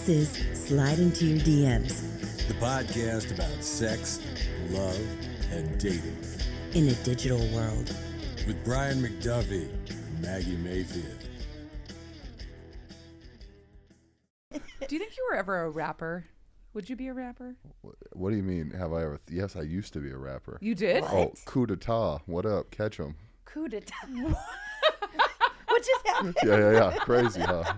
This is Slide Into Your DMs, the podcast about sex, love, and dating. In a digital world. With Brian Macduffee and Maggie Mayfield. Do you think you were ever a rapper? Would you be a rapper? What do you mean? Have I ever? Yes, I used to be a rapper. You did? What? Oh, coup d'etat. What up? Catch 'em. Coup d'etat. What just happened? Yeah. Crazy, huh?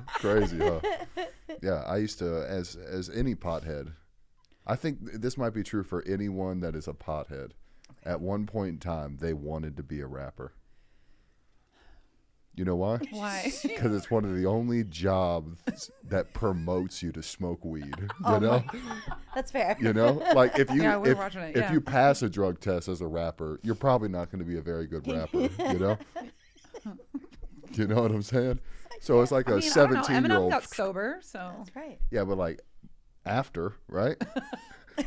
Yeah, I used to, as any pothead. I think this might be true for anyone that is a pothead. Okay. At one point in time, they wanted to be a rapper. You know why? Why? Because it's one of the only jobs that promotes you to smoke weed. You know? That's fair. You know? Like if you if you pass a drug test as a rapper, you're probably not going to be a very good rapper, you know? You know what I'm saying? So it's like a 17-year-old. Eminem got sober, so. That's right. Yeah, but like after, right?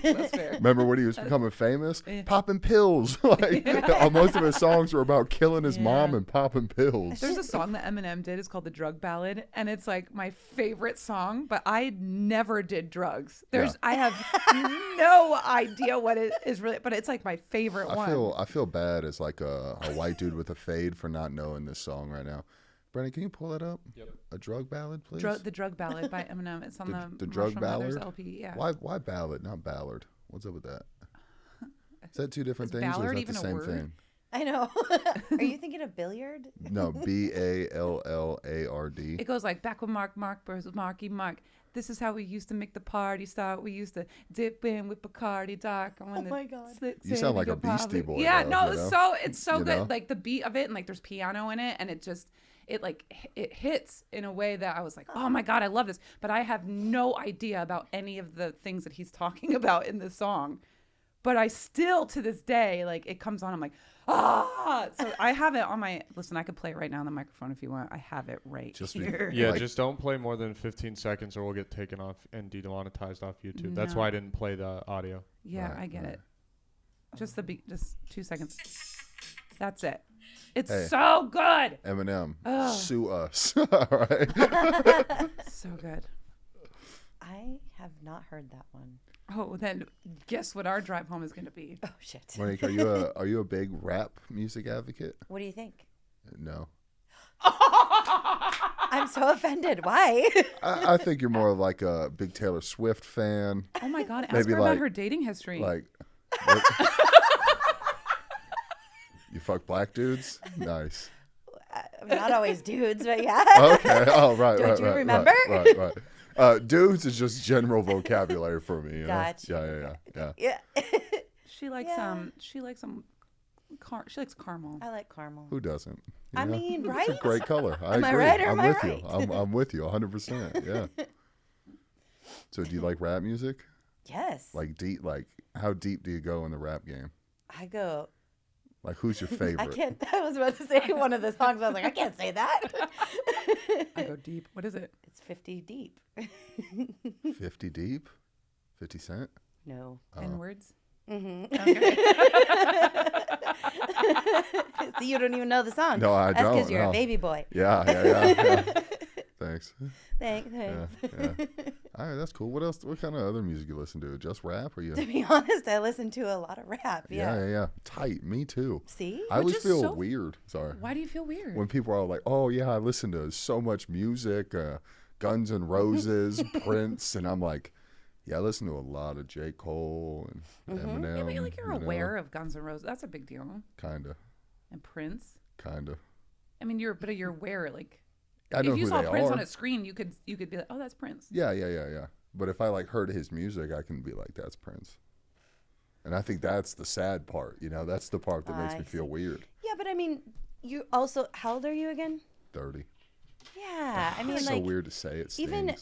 That's fair. Remember when he was becoming famous? Popping pills. Like most of his songs were about killing his mom and popping pills. There's a song that Eminem did. It's called The Drug Ballad, and it's like my favorite song, but I never did drugs. I have no idea what it is really, but it's like my favorite one. I feel bad as like a white dude with a fade for not knowing this song right now. Brandon, can you pull that up? Yep. A drug ballad, please. The Drug Ballad by Eminem. It's on the Drug Ballad LP. Yeah. Why ballad, not ballad? What's up with that? Is that two different things, or is that the same thing? I know. Are you thinking of billiard? No, Ballard. It goes like back when Mark versus Marky Mark. This is how we used to make the party start. We used to dip in with Bacardi Dark. Oh my God. You sound like a Beastie Boy. Yeah, though, no, you know? it's so good. know? Like the beat of it, and like there's piano in it, and it hits in a way that I was like, oh my God, I love this. But I have no idea about any of the things that he's talking about in this song. But I still, to this day, like it comes on, I'm like, ah. So I have it on my, listen, I could play it right now on the microphone if you want. I have it right here. Yeah, just don't play more than 15 seconds or we'll get taken off and demonetized off YouTube. No. That's why I didn't play the audio. Yeah, right, I get it. Just the beat, just 2 seconds. That's it. It's so good. Eminem, sue us. All right. So good. I have not heard that one. Oh, then guess what our drive home is going to be? Oh shit. Monique, are you a big rap music advocate? What do you think? No. I'm so offended. Why? I think you're more like a big Taylor Swift fan. Oh my God, ask her about her dating history. Like, you fuck black dudes? Nice. Not always dudes, but yeah. Okay. Oh, right. Don't you remember? Right. Dudes is just general vocabulary for me. You know? Gotcha. Yeah. She likes she likes caramel. I like caramel. Who doesn't? I mean, right? It's a great color. Am I agree. right or I'm am I with right? you. I'm with you 100%. Yeah. So, do you like rap music? Yes. Like deep? Like how deep do you go in the rap game? I go. Like, who's your favorite? I can't. I was about to say one of the songs. I was like, I can't say that. I go deep. What is it? It's 50 deep. 50 deep? 50 Cent? No. 10 words? Mm-hmm. Okay. So you don't even know the song. No, I don't. That's because you're a baby boy. Yeah. Thanks. Thanks. Yeah. All right, that's cool. What else? What kind of other music you listen to? Just rap, or you? To be honest, I listen to a lot of rap. Yeah. Tight. Me too. See? I always feel weird. Sorry. Why do you feel weird? When people are like, "Oh yeah, I listen to so much music, Guns N' Roses, Prince," and I'm like, "Yeah, I listen to a lot of J. Cole and Eminem." Yeah, but you're aware of Guns N' Roses. That's a big deal. Kinda. And Prince. Kinda. I mean, you're aware, like. I know if you who saw they Prince are. on a screen, you could be like, oh, that's Prince. Yeah. But if I like heard his music, I can be like, that's Prince. And I think that's the sad part. You know, that's the part that makes me feel weird. Yeah, but I mean, you also, how old are you again? 30. Yeah, I mean, it's like, so weird to say. It stings. even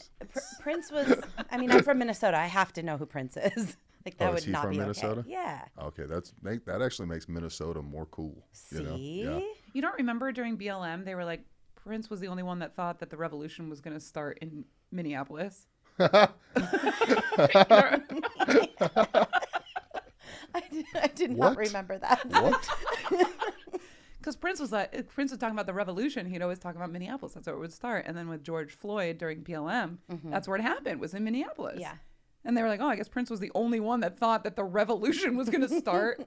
Prince was. I mean, I'm from Minnesota. I have to know who Prince is. Like that would not be Minnesota? okay. Yeah. Okay, that actually makes Minnesota more cool. See? You know? Yeah. You don't remember during BLM, they were like, Prince was the only one that thought that the revolution was going to start in Minneapolis. I did not remember that. What? Because Prince was talking about the revolution. He'd always talk about Minneapolis. That's where it would start. And then with George Floyd during PLM, that's where it happened, was in Minneapolis. Yeah. And they were like, oh, I guess Prince was the only one that thought that the revolution was going to start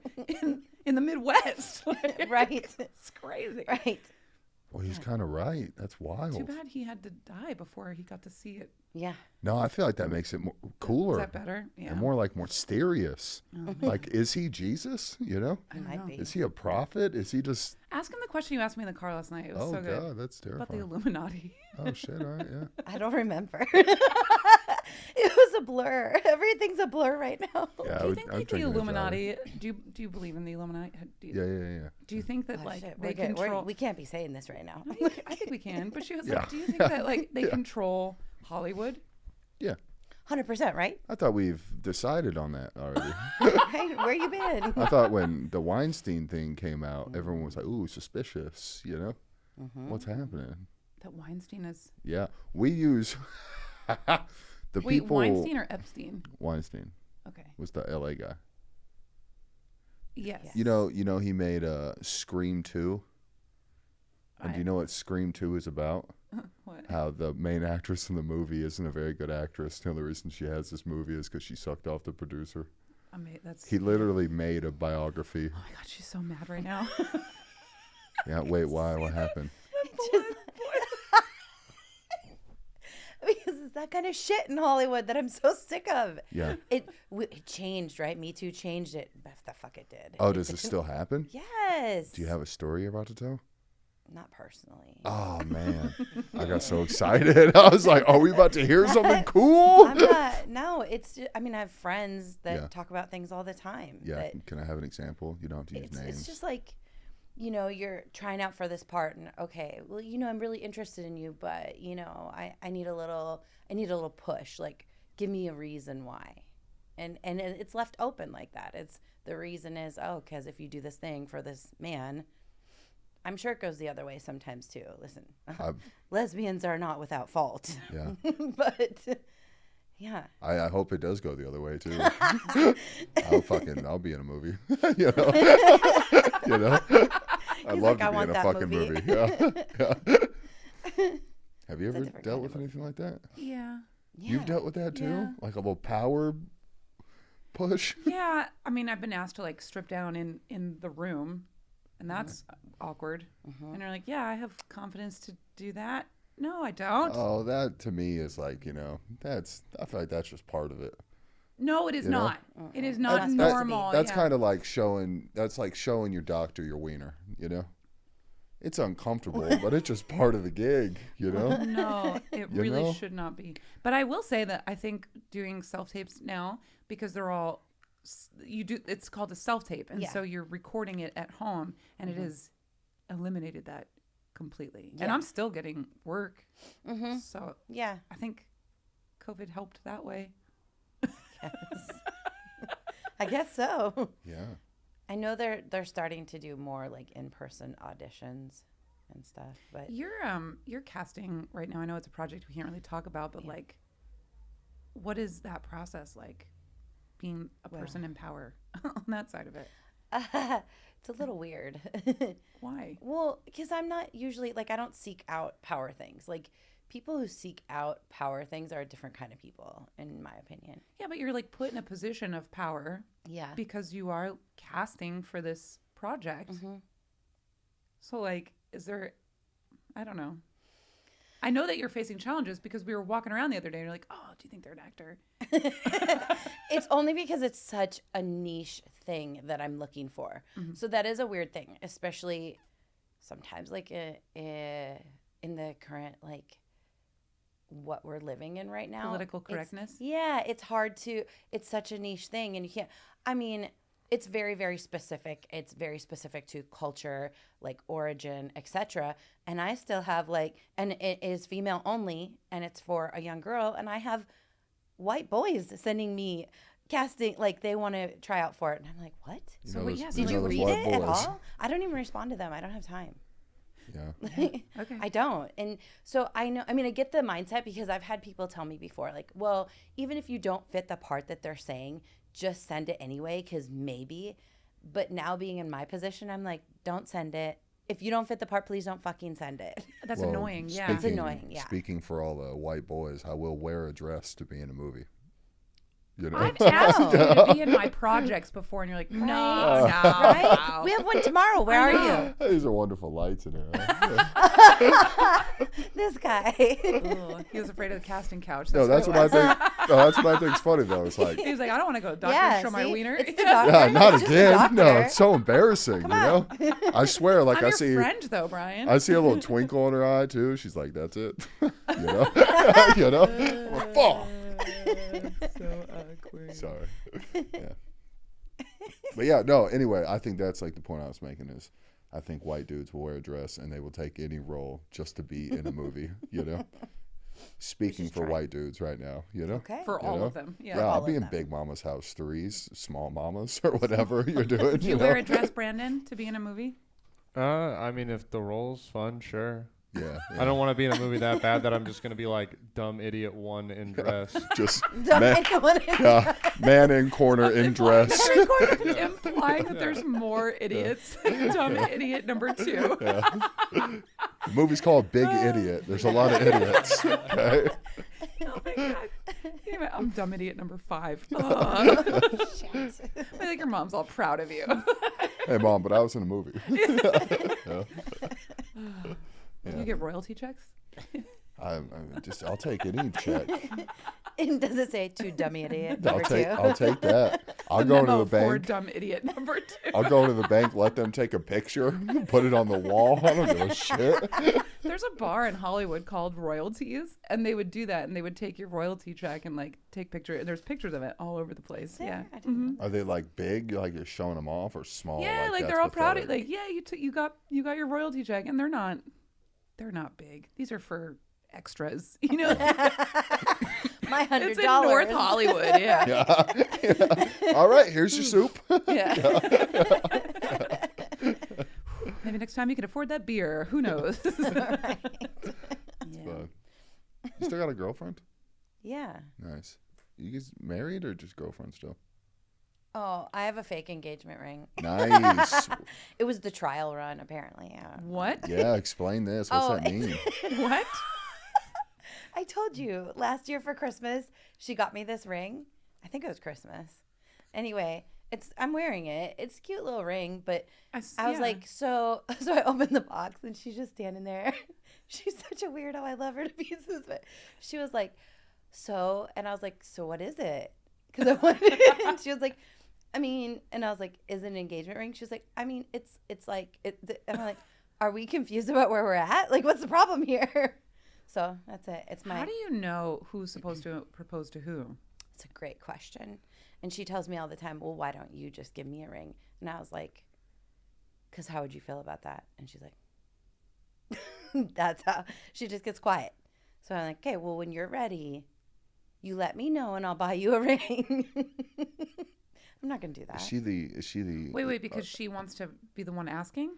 in the Midwest. Like, Right. It's crazy. Right. Well, he's kind of right. That's wild. Too bad he had to die before he got to see it. Yeah. No, I feel like that makes it more cooler. Is that better? Yeah. And more like more mysterious. Like, is he Jesus? You know? It might be. Is he a prophet? Is he just? Ask him the question you asked me in the car last night. It was Oh so good. God, that's About the terrifying. Illuminati. Oh shit! All right, yeah. I don't remember. It was a blur. Everything's a blur right now. Yeah, Do you think I'm like the drinking a Jolly. Illuminati? Do you believe in the Illuminati? Yeah. Do you think that Oh, like shit, they we're good. control? We can't be saying this right now. I think we can. But she was Yeah. like, "Do you think that like they control Hollywood?" Yeah. 100%, right? I thought we've decided on that already. Right? Where you been? I thought when the Weinstein thing came out, everyone was like, "Ooh, suspicious," you know? What's happening? That Weinstein is. Yeah, we use the Wait, people. Weinstein or Epstein? Weinstein Okay. was the LA guy. Yes. Yeah. You know, he made Scream 2. And do you know what Scream 2 is about? What? How the main actress in the movie isn't a very good actress. The only reason she has this movie is because she sucked off the producer. That's. He literally made a biography. Oh my God, she's so mad right now. Yeah, wait, why? What happened? Because it's that kind of shit in Hollywood that I'm so sick of. Yeah. It changed, right? Me Too changed it. The fuck it did. Oh, does it still happen? Yes. Do you have a story you're about to tell? Not personally. Oh, man. I got so excited. I was like, are we about to hear something cool? I'm not. No, it's just, I mean, I have friends that Yeah. talk about things all the time. Yeah. that Can I have an example? You don't have to use names. It's just like, you're trying out for this part and okay, well, I'm really interested in you, but I need a little push. Like, give me a reason why. And it's left open like that. The reason is, because if you do this thing for this man, I'm sure it goes the other way sometimes too. Listen, lesbians are not without fault. Yeah. But yeah. I hope it does go the other way too. I'll be in a movie. you know. I'd He's love like, I to be want in a that fucking movie. movie. Yeah. Have you It's a ever different dealt kind with of anything like that? Yeah. You've dealt with that too? Yeah. Like a little power push? Yeah. I mean, I've been asked to like strip down in the room, and that's awkward. And they're like, "Yeah, I have confidence to do that." No, I don't. Oh, that to me is like, I feel like that's just part of it. No, it is You know? not. It is not That's supposed to be. normal. That's yeah. kind of like showing your doctor your wiener, It's uncomfortable, but it's just part of the gig, No, it You really know? should not be. But I will say that I think doing self tapes now, because they're all it's called a self tape, and Yeah. so you're recording it at home, and it has eliminated that completely. And Yeah. I'm still getting work, so Yeah. I think COVID helped that way. I guess so. Yeah. I know they're starting to do more like in-person auditions and stuff, but You're casting right now. I know it's a project we can't really talk about, but like, what is that process like? Being a person in power on that side of it. it's a little weird. Why? Well, because I'm not usually like I don't seek out power things. Like people who seek out power things are a different kind of people, in my opinion. Yeah, but you're like put in a position of power Yeah. because you are casting for this project. So like, is there? I don't know. I know that you're facing challenges because we were walking around the other day and you're like, oh, do you think they're an actor? It's only because it's such a niche thing that I'm looking for. So that is a weird thing, especially sometimes like in the current like what we're living in right now. Political correctness? It's hard to, it's such a niche thing and you can't, I mean, it's very, very specific. It's very specific to culture, like origin, etc. And I still have like, and it is female only, and it's for a young girl. And I have white boys sending me casting, like they want to try out for it. And I'm like, what? So wait, yeah, so Did like, you those read white it at boys. all? I don't even respond to them. I don't have time. Yeah. Okay. I don't. And so I know, I mean, I get the mindset because I've had people tell me before, like, well, even if you don't fit the part that they're saying, just send it anyway, because maybe. But now being in my position, I'm like, don't send it. if you don't fit the part, please don't fucking send it. That's Well, annoying. Yeah. It's annoying, yeah. Speaking for all the white boys, I will wear a dress to be in a movie. You know? I've asked you to be in my projects before, and you're like, no, no. Right? We have one tomorrow. Where are you? These are wonderful lights in here. This guy. Ugh, he was afraid of the casting couch. No, that's what I think. No, that's what I think's funny though. It's like, He was like, I don't want to go to the doctor Yeah, and show my see? wiener. It's the doctor. yeah, not It's just the again. No, doctor. it's so embarrassing. You know, I swear, like I'm I your see, friend, though, Brian. I see a little twinkle in her eye too. She's like, "That's it," you know. You know, I'm like, fuck. So awkward. Sorry. Yeah. But yeah, no. Anyway, I think that's like the point I was making is, I think white dudes will wear a dress and they will take any role just to be in a movie. You know. Speaking for white dudes right now, you know. Okay. For You all know? of them. Yeah. Yeah, I'll all be of in them. Big Mama's house 3s, small mamas, or whatever you're doing. Do you wear a dress, Brandon, to be in a movie? I mean, if the role's fun, sure. Yeah, I don't want to be in a movie that bad that I'm just gonna be like dumb idiot one in dress. just Dumb man, anyone in- yeah, man in corner in dress. Implying that there's more idiots. Dumb idiot number 2. The movie's called Big Idiot. There's a lot of idiots. Okay? Oh my god. Anyway, I'm dumb idiot number 5. Shit. I think your mom's all proud of you. Hey, Mom, but I was in a movie. You get royalty checks? I'll take any check. And does it say to dummy idiot I'll number take 2? I'll take that. I'll go into Memo the for bank. dumb idiot number 2. I'll go into the bank, let them take a picture, put it on the wall. I don't give a shit. There's a bar in Hollywood called Royalties, and they would do that, and they would take your royalty check and like take pictures. And there's pictures of it all over the place. Yeah. I didn't know. Are they like big, like you're showing them off, or small? Yeah, like that's they're all proud of pathetic? like, yeah, you got your royalty check, and they're not big. These are for extras, you know. My $100. It's in North Hollywood, yeah. Yeah. All right, here's your soup. Yeah. Maybe next time you can afford that beer. Who knows? Right. Fun. You still got a girlfriend? Yeah. Nice. You guys married or just girlfriend still? Oh, I have a fake engagement ring. Nice. It was the trial run, apparently. Yeah. What? Yeah, explain this. What's Oh, that mean? What? I told you last year for Christmas, she got me this ring. I think it was Christmas. Anyway, I'm wearing it. It's a cute little ring, but I was yeah. like, so I opened the box and she's just standing there. She's such a weirdo. I love her to pieces, but she was like, and I was like, so what is it? Because I wanted and she was like, I mean, and I was like, is it an engagement ring? She was like, I mean, it's like, and I'm like, are we confused about where we're at? Like, what's the problem here? So that's it. It's my. How do you know who's supposed to propose to who? It's a great question. And she tells me all the time, well, why don't you just give me a ring? And I was like, because how would you feel about that? And she's like, that's how. She just gets quiet. So I'm like, okay, well, when you're ready, you let me know and I'll buy you a ring. I'm not going to do that. Is she the Wait, because she wants to be the one asking?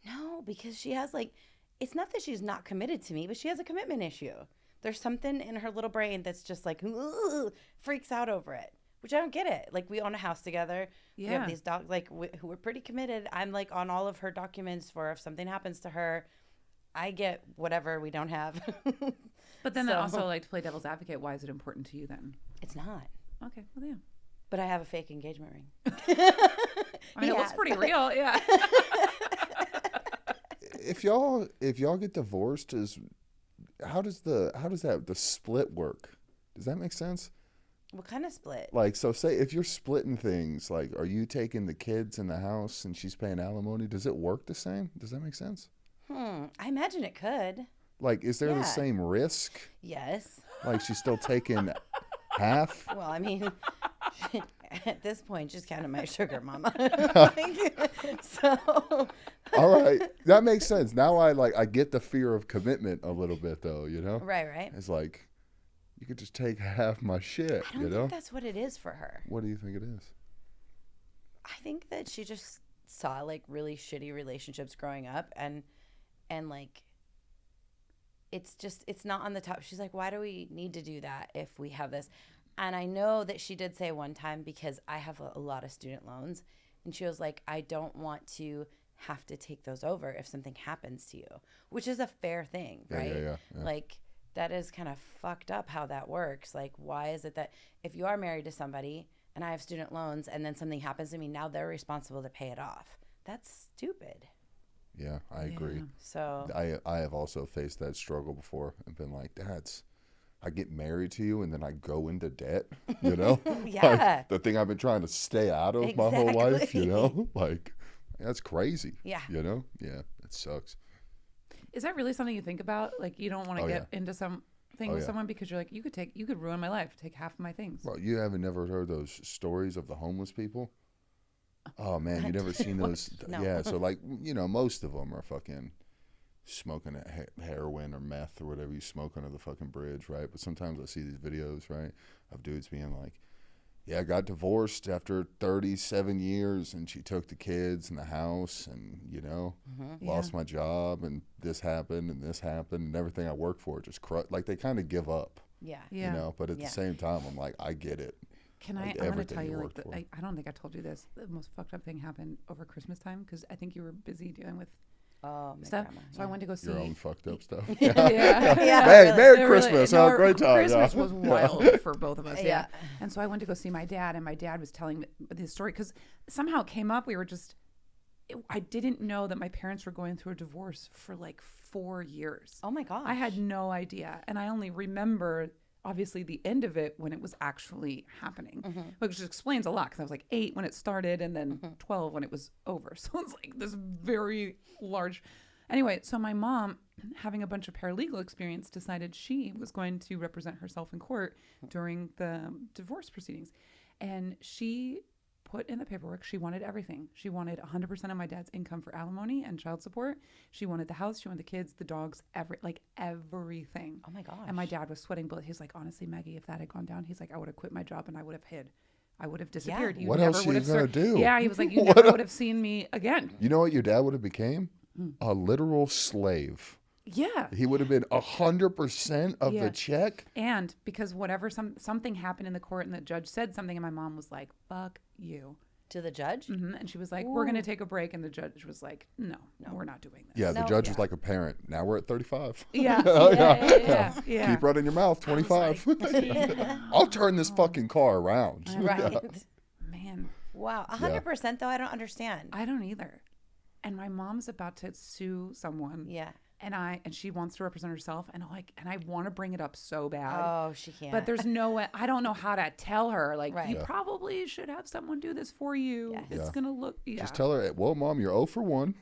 No, because she has like, it's not that she's not committed to me, but she has a commitment issue. There's something in her little brain that's just like, freaks out over it, which I don't get it. Like, we own a house together. Yeah. We have these dogs, like, who are pretty committed. I'm like on all of her documents for if something happens to her, I get whatever we don't have. But then So- also, like, to play devil's advocate, why is it important to you then? It's not. Okay, well, yeah. But I have a fake engagement ring. I mean, it looks Yes. pretty real, yeah. If y'all get divorced, how does the split work? Does that make sense? What kind of split? Like, so say if you're splitting things, like, are you taking the kids in the house and she's paying alimony? Does it work the same? Does that make sense? I imagine it could. Like, is there Yeah. the same risk? Yes. Like, she's still taking half? Well, I mean, at this point, just kind of my sugar mama. So. All right, that makes sense. Now I get the fear of commitment a little bit, though. You know, Right. it's like you could just take half my shit. I don't You know, think that's what it is for her. what do you think it is? I think that she just saw like really shitty relationships growing up and like it's not on the top. She's like, why do we need to do that if we have this? And I know that she did say one time, because I have a lot of student loans, and she was like, I don't want to have to take those over if something happens to you, which is a fair thing, right? Yeah. Like, that is kind of fucked up how that works. Like, why is it that if you are married to somebody and I have student loans and then something happens to me, now they're responsible to pay it off? That's stupid. Yeah, I agree. So I have also faced that struggle before and been like, I get married to you and then I go into debt, you know? Yeah. Like, the thing I've been trying to stay out of my whole life, you Exactly. know? Like, that's crazy. Yeah. You know? Yeah, it sucks. Is that really something you think about? Like, you don't want to Oh, get into something with yeah. someone because you're like, you could ruin my life, take half of my things. Well, you haven't never heard those stories of the homeless people? Oh, man, you never seen those? No. Yeah, so, like, you know, most of them are fucking smoking heroin or meth or whatever you smoke under the fucking bridge, right? But sometimes I see these videos, right, of dudes being like, yeah, I got divorced after 37 years and she took the kids and the house and, you know, lost my job and this happened and everything I worked for just like they kind of give up, yeah. Yeah. you know, but at the same time, I'm like, I get it. Can Like, I'm going to everything tell you you, worked for. I don't think I told you this. The most fucked up thing happened over Christmas time because I think you were busy dealing with Oh, my stuff. grandma. So I went to go see. Your own fucked up stuff. yeah. Hey, Merry It Christmas. no, Great time. Christmas yeah. was wild for both of us. Yeah. Yeah. And so I went to go see my dad, and my dad was telling me the story because somehow it came up. We were just, I didn't know that my parents were going through a divorce for like 4 years. Oh my gosh. I had no idea. And I only remember, obviously, the end of it when it was actually happening, which explains a lot because I was like 8 when it started and then 12 when it was over. So it's like this very large. Anyway, so my mom, having a bunch of paralegal experience, decided she was going to represent herself in court during the divorce proceedings. And she put in the paperwork, she wanted everything. She wanted 100% of my dad's income for alimony and child support. She wanted the house, she wanted the kids, the dogs, everything. Oh my gosh. And my dad was sweating bullets. He's like, honestly, Maggie, if that had gone down, he's like, I would have quit my job and I would have hid. I would have disappeared. You What never else would you have gonna do? Yeah, he was like, you never would have seen me again. You know what your dad would have became? A literal slave. Yeah. He would have been 100% of Yeah. the check. And because whatever something happened in the court and the judge said something and my mom was like, fuck you. To the judge? And she was like, we're going to take a break. And the judge was like, no, we're not doing this. Yeah, the No, judge was yeah. like a parent. Now we're at 35. Yeah. Yeah. Keep running your mouth, 25. I'll turn this fucking car around. Right. Man, Wow. 100% though, I don't understand. I don't either. And my mom's about to sue someone. Yeah. And she wants to represent herself. And I want to bring it up so bad. Oh, she can't. But there's no way. I don't know how to tell her. Like, Right. you probably should have someone do this for you. Yes. It's going to look, yeah. Just tell her, well, Mom, you're 0 for 1.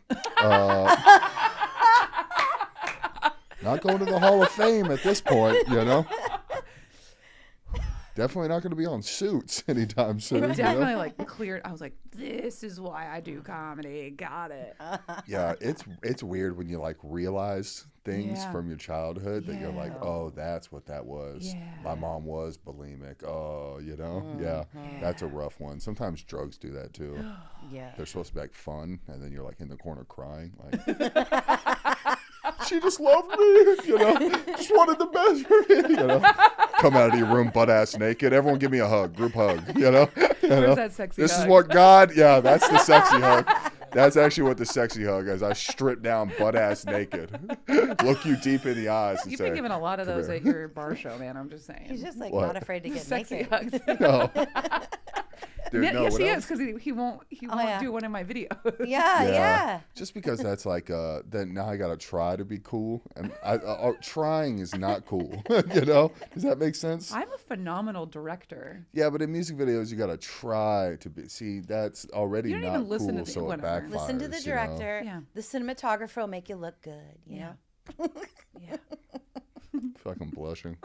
Not going to the Hall of Fame at this point, you know? Definitely not going to be on Suits anytime soon. you know? Definitely like cleared. I was like, this is why I do comedy. Got it. Yeah, it's weird when you like realize things Yeah. from your childhood that you're like, Yeah. oh, that's what that was. Yeah. My mom was bulimic. Oh, you know? Yeah, that's a rough one. Sometimes drugs do that too. yeah. They're supposed to be like fun, and then you're like in the corner crying. Like, she just loved me, you know? Just wanted the best for me, you know? Come out of your room butt ass naked. Everyone give me a hug, group hug, you know? You know? Where's that sexy This hug? is what God, yeah, that's the sexy hug. That's actually what the sexy hug is. I strip down butt ass naked, look you deep in the eyes and You've say, been given a lot of "Come those here." at your bar show, man. I'm just saying. He's just like What? not afraid to get Sexy naked. hugs. No. Dude, Yeah, no, yes, what he else? is because he won't yeah. do one in my videos. Yeah. Just because that's like, then now I gotta try to be cool, and trying is not cool. You know? Does that make sense? I'm a phenomenal director. Yeah, but in music videos, you gotta try to be. See, that's already You don't not even listen to cool, the- so it whatever. backfires. Listen to the you know? director. Yeah. The cinematographer will make you look good, you Yeah. know? Yeah, Fucking blushing.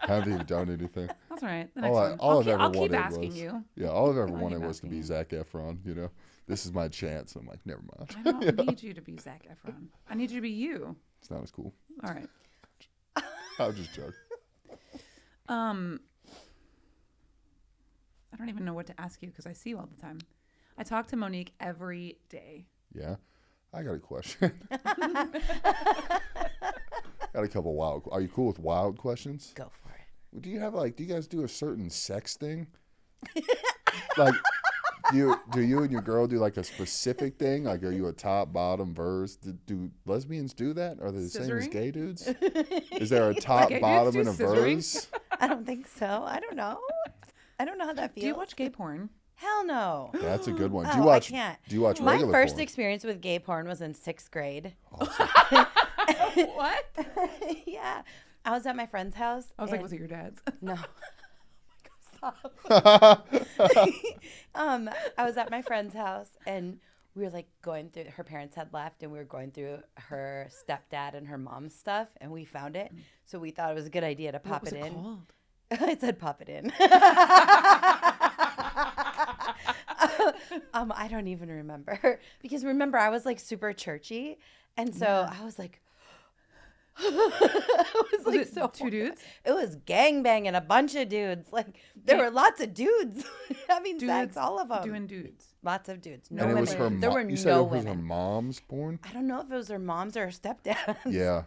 Haven't even done anything. that's all right. The All, next I, one. all I've ever I'll keep wanted asking was, you. yeah, all I've ever I'll wanted keep was to asking be you. Zac Efron. You know, this is my chance. I'm like, never mind. I don't need you to be Zac Efron. I need you to be you. It's not as cool. All right. I'll just joke. I don't even know what to ask you because I see you all the time. I talk to Monique every day. Yeah, I got a question. Got a couple wild. Are you cool with wild questions? Go for it. Do you have do you guys do a certain sex thing? Like, Do you and your girl do like a specific thing? Like, are you a top, bottom, verse? Do lesbians do that? Are they the same as Scissoring? gay dudes? Is there a top, gay dudes bottom, do and a scissoring? verse? I don't think so. I don't know. I don't know how that feels. Do you watch gay porn? Hell no. That's a good one. Do Oh, you watch? I can't. Do you watch My regular first porn? experience with gay porn was in 6th grade. What? Yeah. I was at my friend's house. I was like, was it your dad's? No. I was at my friend's house and we were like going through, her parents had left and we were going through her stepdad and her mom's stuff and we found it. So we thought it was a good idea to pop What was it it in. called? I said pop it in. I don't even remember because remember I was like super churchy and so I was like it was like it so two dudes? It was gangbanging a bunch of dudes. Like there were lots of dudes having sex, Dudes all of them. Doing dudes. Lots of dudes. No And it women. was her. There were You said no it was her women. mom's porn. I don't know if it was her mom's or her stepdad. Yeah.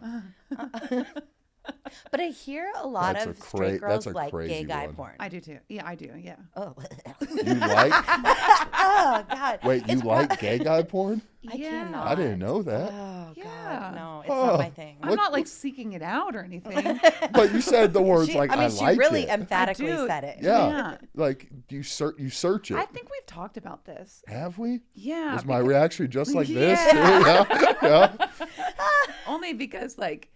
But I hear a lot That's of a straight girls that's a like crazy gay guy one. porn. I do too. Yeah, I do. Yeah. Oh. You like? Oh God. Wait, you It's like gay guy porn? I cannot. I didn't know that. Oh Yeah. God, no, it's not my thing. I'm not like seeking it out or anything. But you said the words like I she like really it. emphatically I do. said it. Yeah. Yeah. Like you search it. I think we've talked about this. Have we? Yeah. Was my reaction just like this? Yeah. Yeah. Only because like,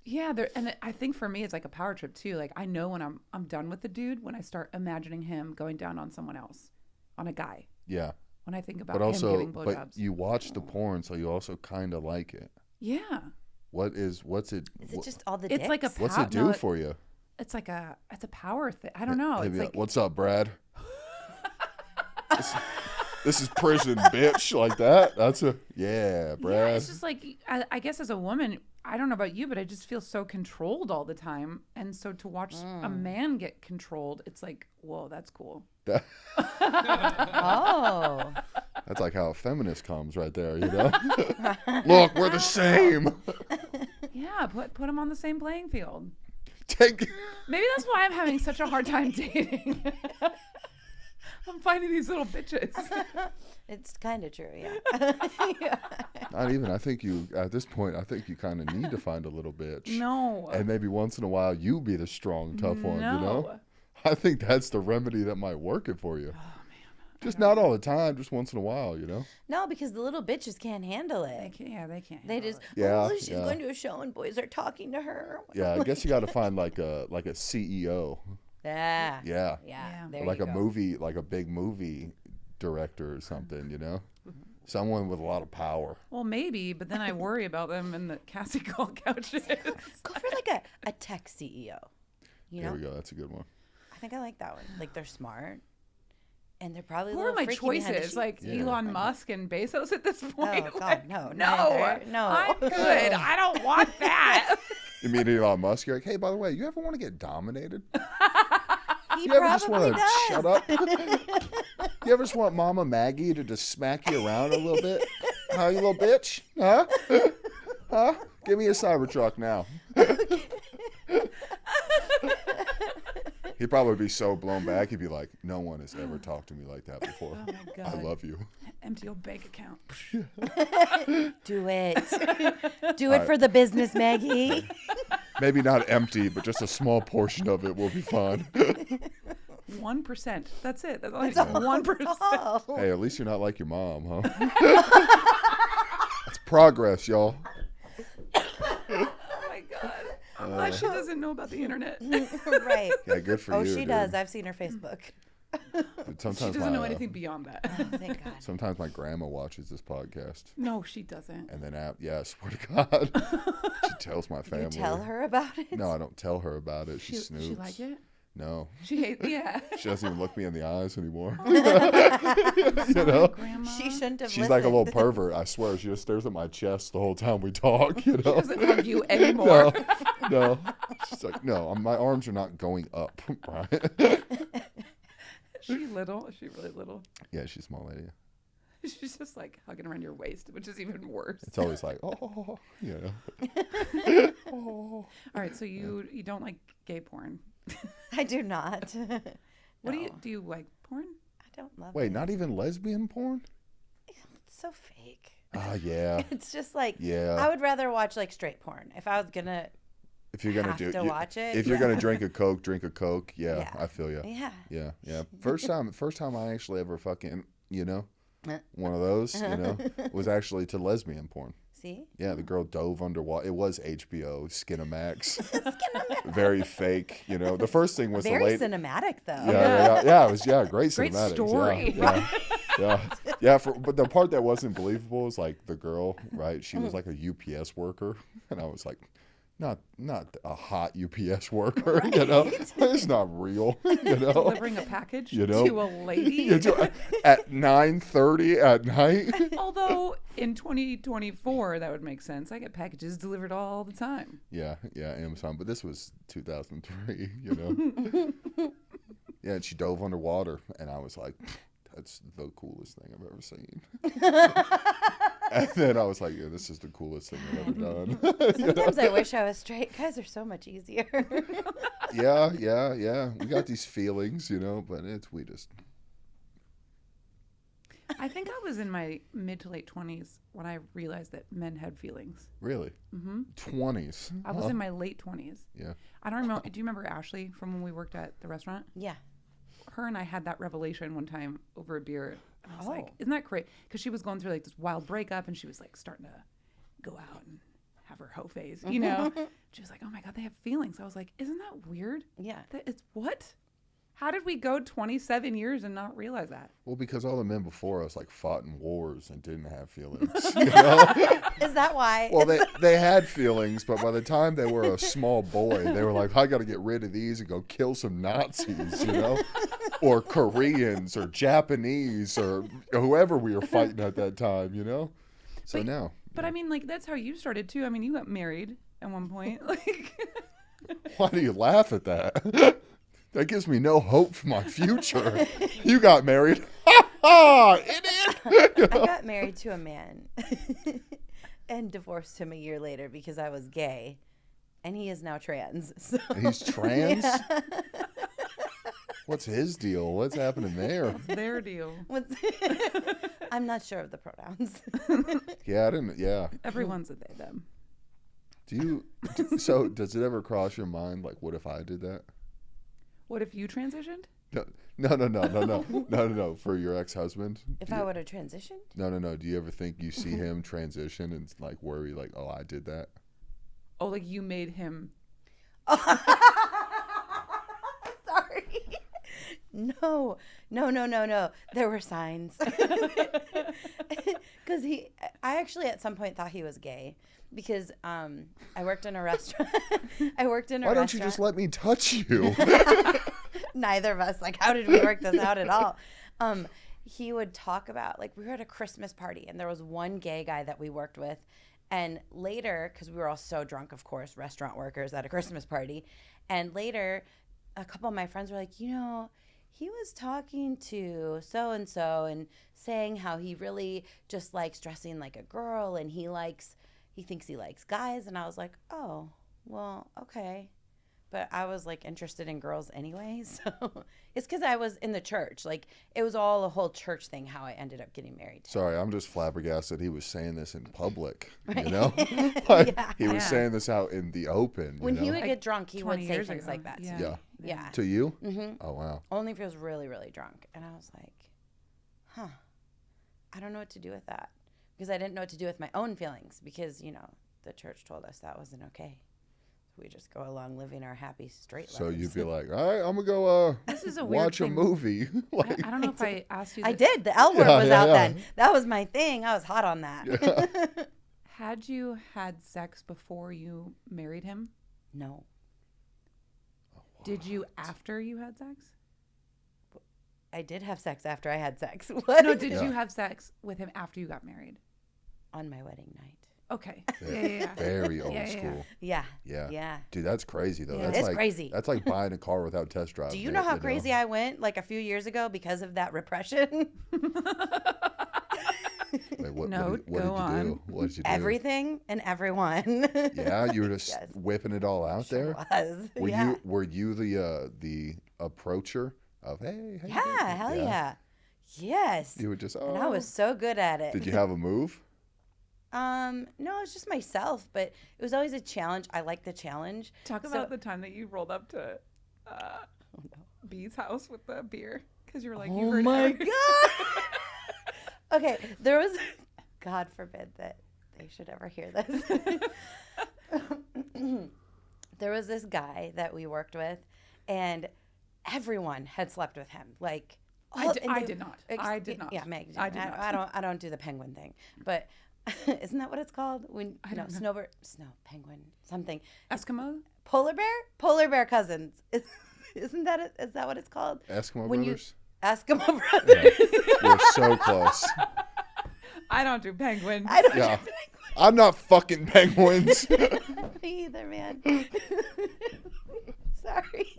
yeah, there, and I think for me it's like a power trip too. Like I know when I'm done with the dude when I start imagining him going down on someone else, on a guy. Yeah. When I think about But him also, giving but blowjobs. you watch the porn, so you also kind of like it. Yeah. What's it? Is it just all the It's dicks? like a What's it do for you? It's like it's a power thing. I don't know. They'd It's be like what's up, Brad? This is prison, bitch. Like that. That's a yeah, Brad. it's just like I guess as a woman, I don't know about you, but I just feel so controlled all the time, and so to watch a man get controlled, it's like, whoa, that's cool. Oh. That's like how a feminist comes right there, you know? Look, we're the same. Yeah, put him on the same playing field. Take Maybe that's why I'm having such a hard time dating. I'm finding these little bitches. It's kind of true, yeah. Not even. I think you at this point. I think you kind of need to find a little bitch. No. And maybe once in a while you be the strong, tough one. You know. No. I think that's the remedy that might work it for you. Oh man. Just not all the time. Just once in a while. You know. No, because the little bitches can't handle it. They can't. They just, Yeah, oh, she's yeah. going to a show and boys are talking to her. Yeah. I guess you got to find like a CEO. Yeah. Yeah. Yeah. There Like you a go. movie, like a big movie director or something. You know. Someone with a lot of power. Well, maybe, but then I worry about them in the casting call couches. Go for like a tech CEO. You There know? we go. That's a good one. I think I like that one. Like they're smart. And they're probably a Who are little my freaky behind the choices? sheets. Like Yeah. Elon Musk and Bezos at this point? Oh, God, Like, no, no, neither. No. I'm good. I don't want that. You meet Elon Musk. You're like, hey, by the way, you ever want to get dominated? He You ever just probably want to does. shut up? You ever just want Mama Maggie to just smack you around a little bit? Huh, you little bitch? Huh? Huh? Give me a Cybertruck now. He'd probably be so blown back. He'd be like, no one has ever talked to me like that before. Oh my God. I love you. Empty your bank account. Do it. Do it for the business, Maggie. Maybe not empty, but just a small portion of it will be fine. 1%. That's it. That's all I That's all. 1%. Oh. Hey, at least you're not like your mom, huh? That's progress, y'all. Oh my God. I'm glad she doesn't know about the internet. Right. Yeah, good for Oh, you. she dude. does. I've seen her Facebook. But She sometimes doesn't know my, anything beyond that. Oh, thank God. Sometimes my grandma watches this podcast, No, she doesn't. and then yeah, I swear to God, she tells my family. You tell her about it? No, I don't tell her about it. She snoops. She like it? No, She hates. Yeah. she doesn't even look me in the eyes anymore. You know? Grandma. She shouldn't have She's like a listened. little pervert. I swear, she just stares at my chest the whole time we talk. You know? Doesn't hug you anymore. No. She's like, no, my arms are not going up, right? She little. Is she really little? Yeah, she's a small lady. She's just like hugging around your waist, which is even worse. It's always like, oh, you know. All right, so you don't like gay porn. I do not. What No. do you like porn? don't love it. Wait, not even lesbian porn? It's so fake. Ah, yeah. It's just like, Yeah. I would rather watch like straight porn. If I was gonna If you're gonna have do to watch it. if you're gonna drink a Coke. Yeah, Yeah. I feel you. Yeah. Yeah. First time I actually ever fucking, one of those, was actually to lesbian porn. See? Yeah, the girl dove underwater. It was HBO, Skinamax. Very fake, The first thing was Very the late. cinematic though. Yeah, it was great Great cinematics. story. Yeah. But the part that wasn't believable was like the girl, right? She was like a UPS worker, and I was like, not a hot UPS worker, It's not real, Delivering a package to a lady. At 9:30 at night. Although in 2024, that would make sense. I get packages delivered all the time. Yeah, Amazon. But this was 2003, Yeah, and she dove underwater, and I was like, that's the coolest thing I've ever seen. And then I was like, yeah, this is the coolest thing I've ever done. Sometimes I wish I was straight. Guys are so much easier. Yeah. We got these feelings, but we just. I think I was in my mid to late 20s when I realized that men had feelings. Really? Mm-hmm. 20s. I was in my late 20s. Yeah. I don't remember. Do you remember Ashley from when we worked at the restaurant? Yeah. Her and I had that revelation one time over a beer. And I was like, Oh. isn't that great? Because she was going through like this wild breakup and she was like starting to go out and have her hoe phase, She was like, oh my God, they have feelings. I was like, isn't that weird? Yeah. It's what? How did we go 27 years and not realize that? Well, because all the men before us fought in wars and didn't have feelings. Is that why? Well, they had feelings, but by the time they were a small boy, they were like, I got to get rid of these and go kill some Nazis, or Koreans or Japanese or whoever we were fighting at that time, So now. But I mean, like, that's how you started too. I mean, you got married at one point. Like, Why do you laugh at that? That gives me no hope for my future. You got married. Ha ha, idiot. I got married to a man and divorced him a year later because I was gay. And he is now trans. So. He's trans? Yeah. What's his deal? What's happening there? their deal. I'm not sure of the pronouns. Yeah, I didn't. Yeah. Everyone's a they, them. So does it ever cross your mind, like, what if I did that? What if you transitioned? No. For your ex-husband? If I would have transitioned? No. Do you ever think you see him transition and like worry, like, oh, I did that? Oh, like you made him. Sorry. No. There were signs. Because I actually at some point thought he was gay because I worked in a restaurant. Why don't you just let me touch you? Neither of us, like, how did we work this out at all? He would talk about, like, we were at a Christmas party and there was one gay guy that we worked with. And later, because we were all so drunk, of course, restaurant workers at a Christmas party. And later, a couple of my friends were like, he was talking to so-and-so and saying how he really just likes dressing like a girl and he thinks he likes guys. And I was like, oh, well, okay. But I was like interested in girls anyway. So it's because I was in the church. Like it was all a whole church thing how I ended up getting married. Sorry, I'm just flabbergasted he was saying this in public, Right. Like, Yeah. he was saying this out in the open. When he know? would get drunk, he would 20 say years things ago. like that. Yeah. To me. Yeah. Yeah. To you? Mm-hmm. Oh, wow. Only if he was really, really drunk. And I was like, I don't know what to do with that. Because I didn't know what to do with my own feelings because, the church told us that wasn't okay. We just go along living our happy straight lives. So you'd be like, all right, I'm going to go This is a weird watch a thing. movie. I don't know if I asked you. I this. did. The L word was out yeah. then. That was my thing. I was hot on that. Had you had sex before you married him? No. Did you after you had sex? I did have sex after I had sex. What? No, did Yeah. you have sex with him after you got married? On my wedding night. Okay. Yeah. Very old Yeah. school. Yeah. Yeah. Yeah. Dude, that's crazy, though. Yeah. That's It's like, crazy. That's like buying a car without test drive. Do you know how crazy I went like a few years ago because of that repression? Wait, what No, did you go on. do? What did you do? Everything and everyone. Yeah, you were just Yes. whipping it all out there. Was. Were yeah. you the approacher of hey? How you Yeah, doing? hell yeah. Yes. You would just, And I was so good at it. Did you have a move? No, it's just myself, but it was always a challenge. I like the challenge. Talk about the time that you rolled up to B's house with the beer because you were like, you Oh heard my everything. God. Okay, there was, God forbid that they should ever hear this. There was this guy that we worked with, and everyone had slept with him. Like, I did not. I did not. Yeah, Meg. I did not. I don't do the penguin thing, but isn't that what it's called? When penguin, something. Eskimo? Polar bear cousins. Is that what it's called? Eskimo When brothers? Eskimo brothers. We're so close. I don't do penguins. I don't Yeah. do I'm not fucking penguins. Me either, man. Sorry.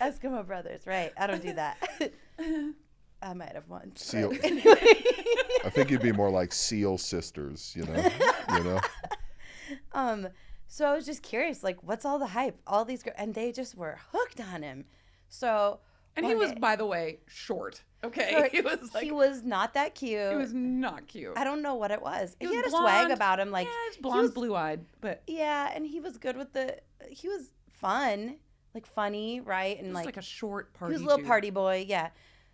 Eskimo brothers, right? I don't do that. I might have once. Seal. Anyway. I think you'd be more like seal sisters, you know. So I was just curious, like, what's all the hype? All these girls, and they just were hooked on him. So. And he was, by the way, short. Okay, he was not that cute. He was not cute. I don't know what it was. He was had a blonde. swag about him, like Yeah, he was blonde, blue-eyed, but yeah, and he was good with he was fun, like funny, right? And just like a short party. he was a little dude. party boy, yeah.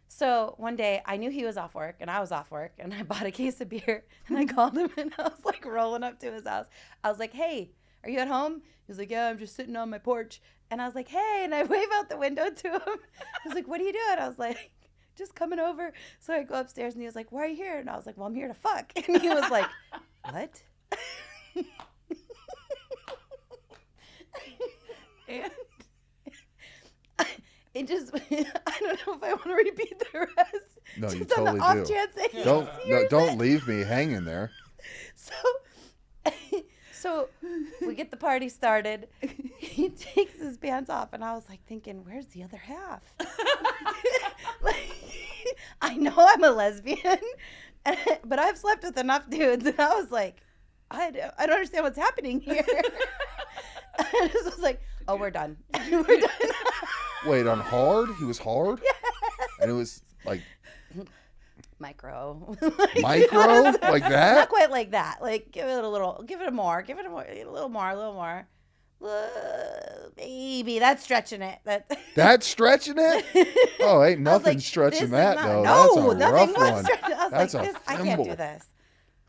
So one day I knew he was off work and I was off work and I bought a case of beer and I called him and I was like rolling up to his house. I was like, "Hey, are you at home?" He was like, "Yeah, I'm just sitting on my porch." And I was like, "Hey," and I wave out the window to him. I was like, "What are you doing?" I was like, "Just coming over." So I go upstairs and he was like, "Why are you here?" And I was like, "Well, I'm here to fuck." And he was like, "What?" And it just, I don't know if I want to repeat the rest. No, just you on the totally off do. chance that he Don't hears don't it. leave me hanging there. So we get the party started. He takes his pants off, and I was like thinking, where's the other half? Like, I know I'm a lesbian, but I've slept with enough dudes, and I was like, I don't understand what's happening here. I just was like, oh, we're done. We're done. Wait, on hard? He was hard? And it was like Micro. micro? Like that? Not quite like that. Like, give it a little more, a little more. Maybe that's stretching it. That's stretching it? Oh, ain't I was nothing like, stretching this is that, not- though. No, That's a nothing rough was one. stretching. I was That's like, a I can't do thimble. this.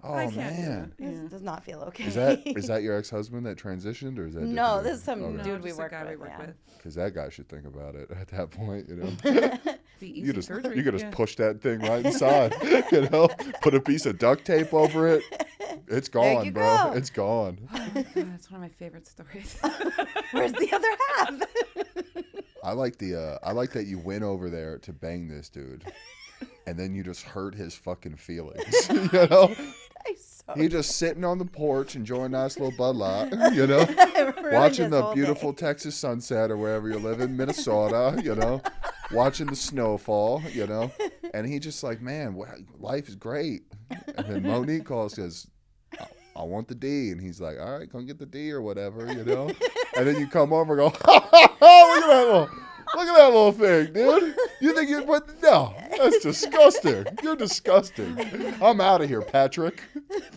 Oh, I can't do man. it. This does not feel okay. Is that your ex-husband that transitioned, or is that No, different? this is some Okay. dude we just a worked guy with. we worked Yeah. with. Because that guy should think about it at that point, you know. The easy You could surgery. just push that thing right inside, you know. Put a piece of duct tape over it. It's gone, you bro. go. It's gone. Oh my God, that's one of my favorite stories. Where's the other half? I like that you went over there to bang this dude, and then you just hurt his fucking feelings. You know, he just sitting on the porch enjoying a nice little Bud Light. You know, watching the beautiful Texas sunset or wherever you live in Minnesota. You know, watching the snowfall. You know, and he just like, man, life is great. And then Monique calls, says, I want the D. And he's like, all right, come get the D or whatever, you know? And then you come over and go, look at that little thing, dude. You think you'd put, no, that's disgusting. You're disgusting. I'm out of here, Patrick.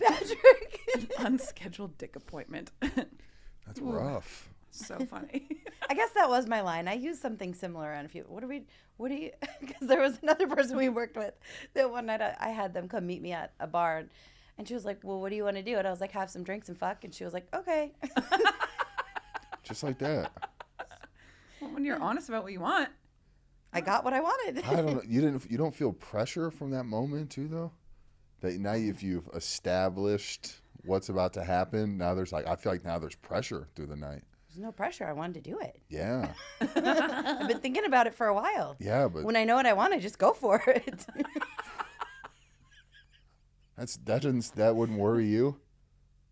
Patrick. An unscheduled dick appointment. That's rough. So funny. I guess that was my line. I used something similar on a few. What do you, because there was another person we worked with that one night I had them come meet me at a bar and she was like, well, what do you want to do? And I was like, have some drinks and fuck. And she was like, okay. Just like that. Well, when you're honest about what you want. I got what I wanted. I don't know. You don't feel pressure from that moment too, though? That now if you've established what's about to happen, now there's I feel like now there's pressure through the night. There's no pressure. I wanted to do it. Yeah. I've been thinking about it for a while. Yeah, but When I know what I want, I just go for it. that wouldn't worry you?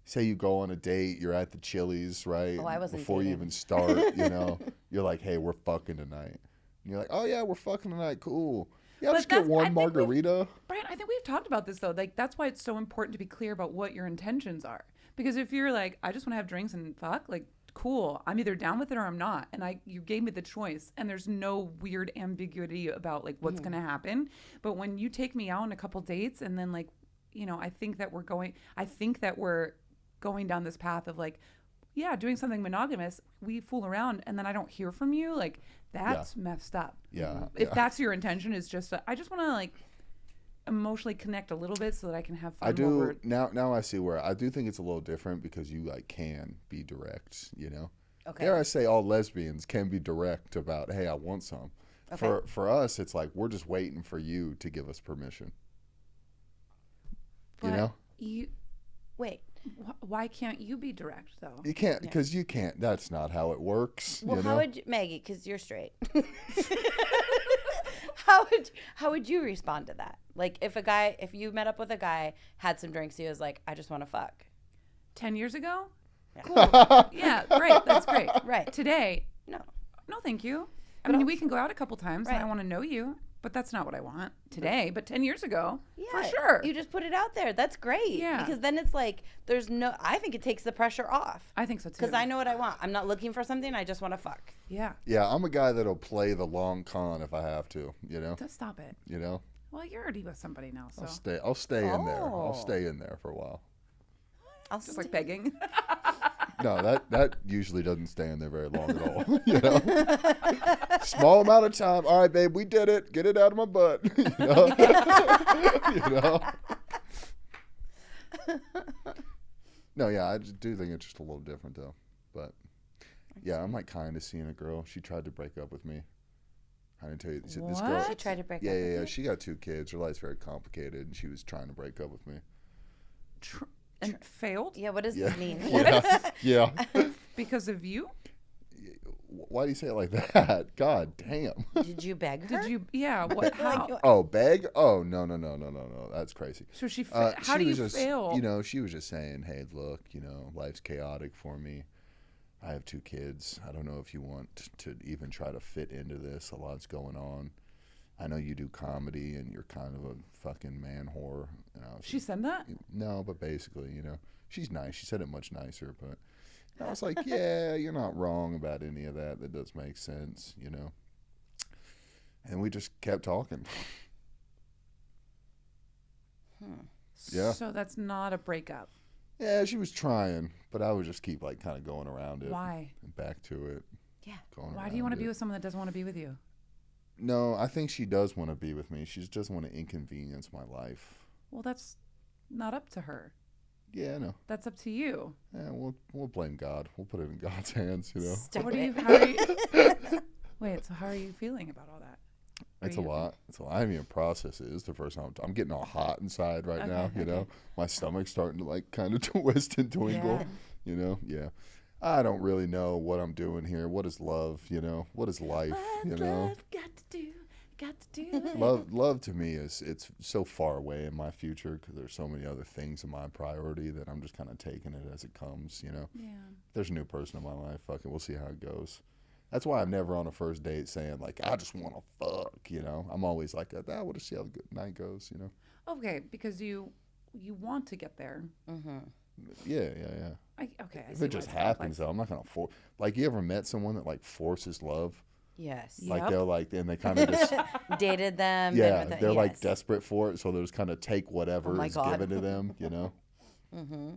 Say you go on a date, you're at the Chili's, right? Oh, I wasn't Before you dating. even start, you know, you're like, hey, we're fucking tonight. And you're like, oh, yeah, we're fucking tonight. Cool. Yeah, But just get that's- I one think we've- margarita. Brian, I think we've talked about this though. Like that's why it's so important to be clear about what your intentions are. Because if you're like, I just want to have drinks and fuck, like cool. I'm either down with it or I'm not. And you gave me the choice, and there's no weird ambiguity about like what's going to happen. But when you take me out on a couple dates and then like, I think that we're going down this path of like, yeah, doing something monogamous, we fool around and then I don't hear from you. Like that's messed up. Yeah. If that's your intention, is just, I just want to like emotionally connect a little bit so that I can have fun. I do now I see where I do think it's a little different because you like can be direct, Okay. Dare I say all lesbians can be direct about, hey, I want some. Okay. For us, it's like we're just waiting for you to give us permission. But Wait. why can't you be direct though? You can't because you can't. That's not how it works. Well, you know? how would Maggie? Because you're straight. How would you respond to that? Like if you met up with a guy, had some drinks, he was like, I just want to fuck. 10 years ago? Yeah. Cool. Yeah, great. That's great. Right. Today, No. no, thank you. I mean, we can go out a couple times and I Right. want to know you, but that's not what I want today. But 10 years ago, Yeah, for sure. You just put it out there. That's great. Yeah. Because then it's like I think it takes the pressure off. I think so too. Because I know what I want. I'm not looking for something. I just want to fuck. Yeah. Yeah, I'm a guy that'll play the long con if I have to. Just stop it. Well, you're already with somebody now, so I'll stay in there. I'll Oh. stay in there for a while. I'll just like begging. No, that usually doesn't stay in there very long at all. Small amount of time. All right, babe, we did it. Get it out of my butt. No, yeah, I just do think it's just a little different though. But yeah, I'm like kind of seeing a girl. She tried to break up with me. I didn't tell you this girl. What? She tried to break Yeah, up yeah, with yeah. you? She got 2 kids. Her life's very complicated, and she was trying to break up with me. And failed Yeah, what does Yeah. this mean? Yeah. because of you? Why do you say it like that? God damn. Did you beg her? Did you? Yeah. What? How? Oh, beg? Oh, no. That's crazy. So she. How How do you just, fail? She was just saying, hey, look, life's chaotic for me. I have 2 kids. I don't know if you want to even try to fit into this. A lot's going on. I know you do comedy and you're kind of a fucking man whore. She said that? No, but basically, she's nice. She said it much nicer, but I was like, yeah, you're not wrong about any of that. That does make sense, And we just kept talking. Yeah. So that's not a breakup. Yeah, she was trying, but I would just keep like kind of going around it. Why? And back to it. Yeah. Why do you want to be with someone that doesn't want to be with you? No, I think she does want to be with me. She just doesn't want to inconvenience my life. Well, that's not up to her. Yeah, I know. That's up to you. Yeah, we'll blame God. We'll put it in God's hands, What do you? How are you? Wait. So how are you feeling about all that? It's a lot. I haven't even processed it. It's the first time I'm getting all hot inside right now. Okay. My stomach's starting to like kind of twist and twinkle. Yeah. I don't really know what I'm doing here. What is love? What is life? Love got to do. Love to me it's so far away in my future because there's so many other things in my priority that I'm just kind of taking it as it comes. Yeah. There's a new person in my life. Fuck it, we'll see how it goes. That's why I'm never on a first date saying like I just want to fuck. I'm always like we'll just see how the night goes. Okay, because you want to get there. Mm-hmm. Yeah. I If see it just why it's happens though, I'm not gonna force. Like, you ever met someone that like forces love? Yes. Yeah. Like Yep. they're like, and they kind of just Dated them. been yeah, with them, they're like yes. desperate for it, so they'll just kind of take whatever my is God. given to them. Mm-hmm.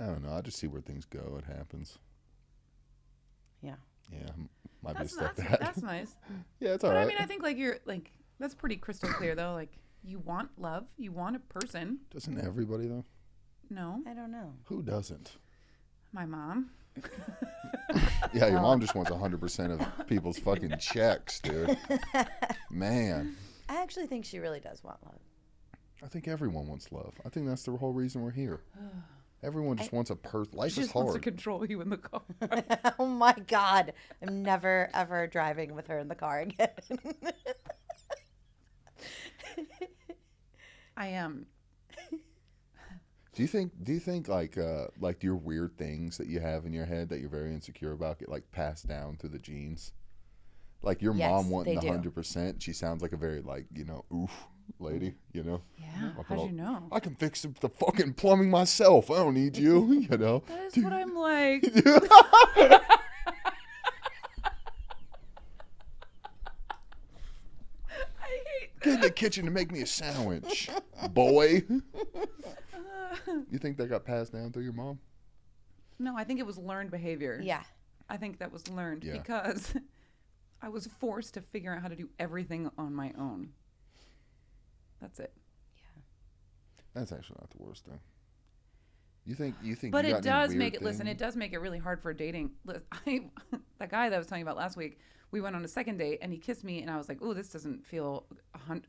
I don't know. I just see where things go. It happens. Yeah. Yeah, might That's be a stepdad. that's nice. Yeah, it's all But right. I mean, I think like you're like that's pretty crystal clear though. Like you want love, you want a person. Doesn't everybody though? No, I don't know. Who doesn't? my mom. Yeah, your mom just wants 100% of people's fucking checks, dude. Man, I actually think she really does want love. I think everyone wants love. I think that's the whole reason we're here. Everyone just wants a person. Life She is just wants to hard. control you in the car. Oh my God. I'm never, ever driving with her in the car again. I am. Do you think like your weird things that you have in your head that you're very insecure about get like passed down through the genes? Like your Yes, mom wanting they do. 100%, she sounds like a very like, oof lady, you know. Yeah. Fucking How'd all- you know? I can fix the fucking plumbing myself. I don't need you, you know. That is what I'm like. I hate Get in the kitchen to make me a sandwich, boy. You think that got passed down through your mom? No, I think it was learned behavior. Yeah. I think that was learned Yeah. because I was forced to figure out how to do everything on my own. That's it. That's actually not the worst thing. You think But you it got any does weird make it. Listen, thing? it does make it really hard for dating. That guy that I was telling you about last week, we went on a second date and he kissed me, and I was like, "Oh, this doesn't feel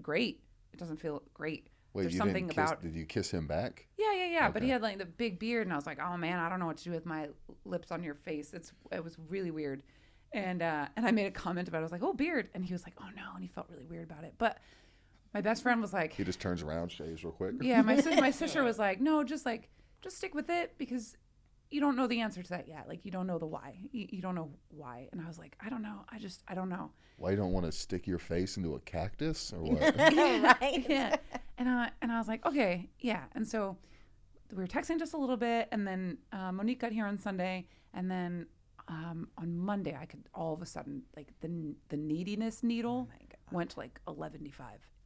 great. It doesn't feel great." Wait, There's you something didn't kiss, about. did you kiss him back? Yeah. But he Okay. had like the big beard, and I was like, "Oh man, I don't know what to do with my lips on your face." It was really weird, and I made a comment about it. I was like, "Oh, beard," and he was like, "Oh no," and he felt really weird about it. But my best friend was like, He just turns around, shaves real quick. "Yeah." My sister was like, "No, just stick with it because you don't know the answer to that yet. Like you don't know the why. You don't know why." And I was like, "I don't know. I don't know." Why you don't want to stick your face into a cactus or what? Right. Yeah. And I was like, okay, yeah. And so we were texting just a little bit, and then Monique got here on Sunday, and then on Monday I could all of a sudden like the neediness needle went to like 11.5.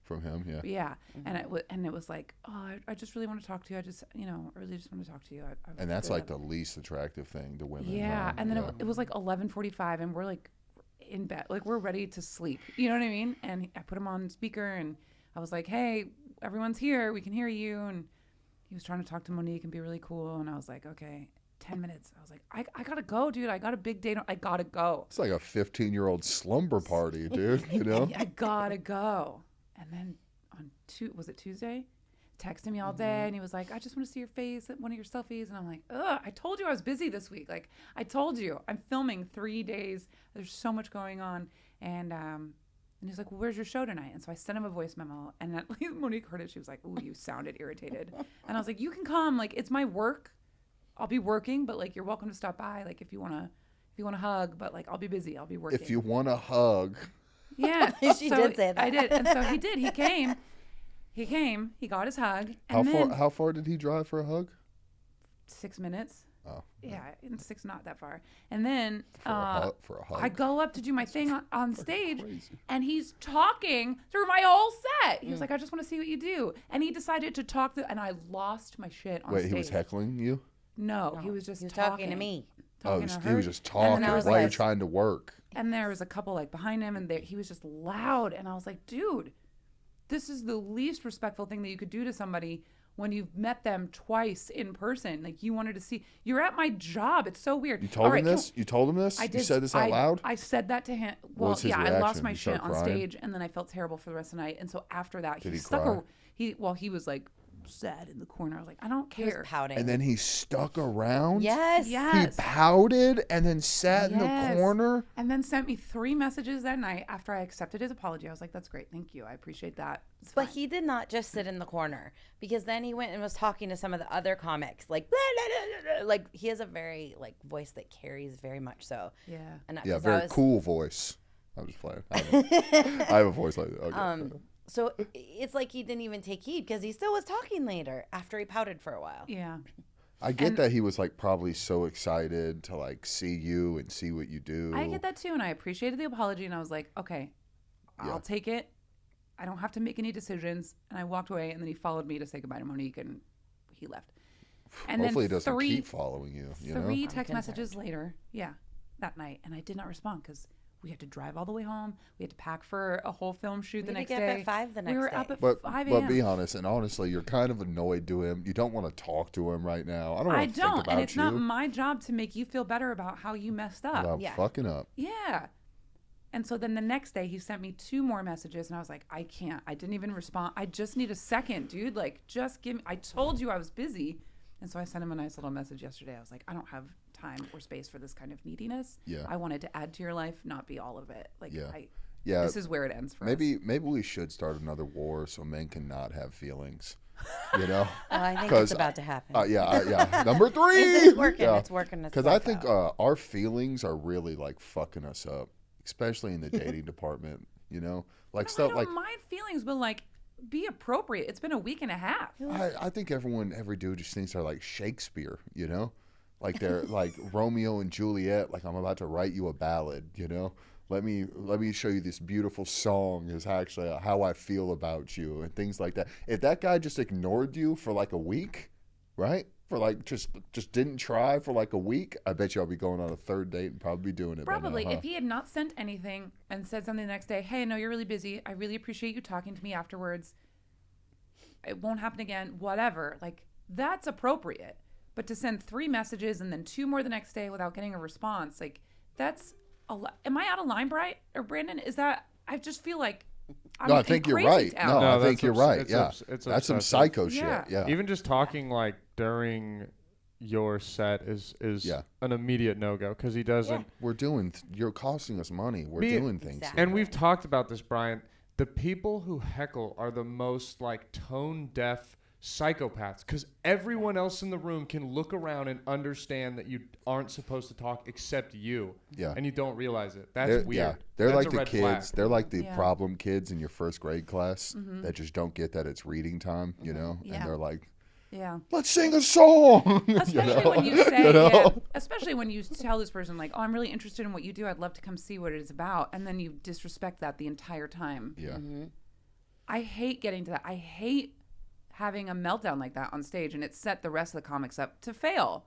From him, yeah. Yeah, and it was like, oh, I just really want to talk to you. I just I really just want to talk to you. And that's like the least attractive thing to women. yeah. huh? And then Yeah. it was like 11:45, and we're like in bed, like we're ready to sleep. You know what I mean? And I put him on speaker, and I was like, hey, everyone's here. We can hear you. And he was trying to talk to Monique and be really cool. And I was like, okay, 10 minutes. I was like, I gotta go, dude. I got a big date. I gotta go. It's like a 15-year-old slumber party, dude. You know? I gotta go. And then was it Tuesday? Texted me all day, and he was like, I just want to see your face at one of your selfies. And I'm like, ugh, I told you I was busy this week. Like, I told you. I'm filming 3 days. There's so much going on. And he's like, well, where's your show tonight? And so I sent him a voice memo, and then Monique heard it. She was like, ooh, you sounded irritated. And I was like, you can come. Like, it's my work. I'll be working, but like, you're welcome to stop by. Like, if you want to hug, but like, I'll be busy. I'll be working. If you want a hug. Yeah. She did say that. I did. And so he did. He came. He got his hug. And How far did he drive for a hug? 6 minutes. Oh. Yeah, and 6 not that far. And then For a hug. I go up to do my thing on stage, crazy. and he's talking through my whole set. He was like, I just want to see what you do. And he decided to talk, and I lost my shit on Wait, stage. he was heckling you? No, he was just He was talking to me. Oh, talking to he her. was just And talking then I was while you're like- trying to work. And there was a couple like behind him, and he was just loud. And I was like, dude, this is the least respectful thing that you could do to somebody when you've met them twice in person. Like, you wanted to see. You're at my job. It's so weird. You told All him right, this? You told him this? I did. You said this out loud? I said that to him. Well, was his yeah, I lost reaction? my He shit started on crying? stage, and then I felt terrible for the rest of the night. And so after that, Did he stuck. cry? He was like sad in the corner. I was like, I don't He was care. pouting. And then he stuck around? yes. Yes. He pouted and then sat in the Yes. corner? And then sent me 3 messages that night after I accepted his apology. I was like, that's great. Thank you. I appreciate that. It's But fine. he did not just sit in the corner, because then he went and was talking to some of the other comics, like blah, blah, blah, blah. Like he has a very like voice that carries very much so. Yeah. And Yeah, 'cause I very was- cool voice. I'm just playing. I have a voice like that. Okay. So it's like he didn't even take heed, because he still was talking later after he pouted for a while. Yeah. I get that he was like probably so excited to like see you and see what you do. I get that too. And I appreciated the apology. And I was like, okay, Yeah. I'll take it. I don't have to make any decisions. And I walked away. And then he followed me to say goodbye to Monique, and he left. And Hopefully he then doesn't keep following you. You know. three text concerned. messages later, that night. And I did not respond because we had to drive all the way home. We had to pack for a whole film shoot the had to next get day. up at 5 the We next were day. up at But 5 but a.m. be honest, and honestly, you're kind of annoyed to him. You don't want to talk to him right now. I don't I want to think don't. about And it's you. not my job to make you feel better about how you messed up. about Yeah. fucking up. Yeah. And so then the next day he sent me 2 more messages, and I was like, I can't. I didn't even respond. I just need a second, dude. Like, just give me. I told you I was busy. And so I sent him a nice little message yesterday. I was like, I don't have time or space for this kind of neediness. Yeah. I wanted to add to your life, not be all of it. Like, Yeah. Yeah. this is where it ends for us. Maybe we should start another war so men cannot have feelings. You know. Well, I think 'Cause, it's about to happen. Yeah. Number 3. It's working. Yeah. It's working. Because I think our feelings are really like fucking us up, especially in the dating department. You know, like I stuff don't like mind feelings, but like be appropriate. It's been a week and a half. I think every dude just thinks they're like Shakespeare, you know? Like they're like Romeo and Juliet, like I'm about to write you a ballad, you know? Let me show you this beautiful song is actually how I feel about you and things like that. If that guy just ignored you for like a week, right? For like just didn't try for like a week, I bet you I'll be going on a third date and probably doing it. Probably. By now, huh? If he had not sent anything and said something the next day, hey, I know you're really busy. I really appreciate you talking to me afterwards. It won't happen again. Whatever. Like, that's appropriate. But to send 3 messages and then 2 more the next day without getting a response, like, that's a lot. Am I out of line, Brian or Brandon? Is that, I just feel like I'm No, I think you're right. town. No, I that's think you're right. Yeah, it's that's some obsessive. psycho Yeah. shit. Yeah, Even just talking like during your set is an immediate no-go because he doesn't. you're costing us money. We're Me- doing things. Exactly. And we've talked about this, Brian. The people who heckle are the most like tone-deaf psychopaths because everyone else in the room can look around and understand that you aren't supposed to talk except you. Yeah. And you don't realize it. That's They're, weird. yeah, they're That's like a the red kids. flag. They're like the Yeah. problem kids in your first grade class that just don't get that it's reading time, you know? Yeah. And they're like, Yeah. let's sing a song. Especially when you say, You know? yeah, especially when you tell this person, like, oh, I'm really interested in what you do. I'd love to come see what it is about. And then you disrespect that the entire time. Yeah. I hate getting to that. I hate having a meltdown like that on stage. And it set the rest of the comics up to fail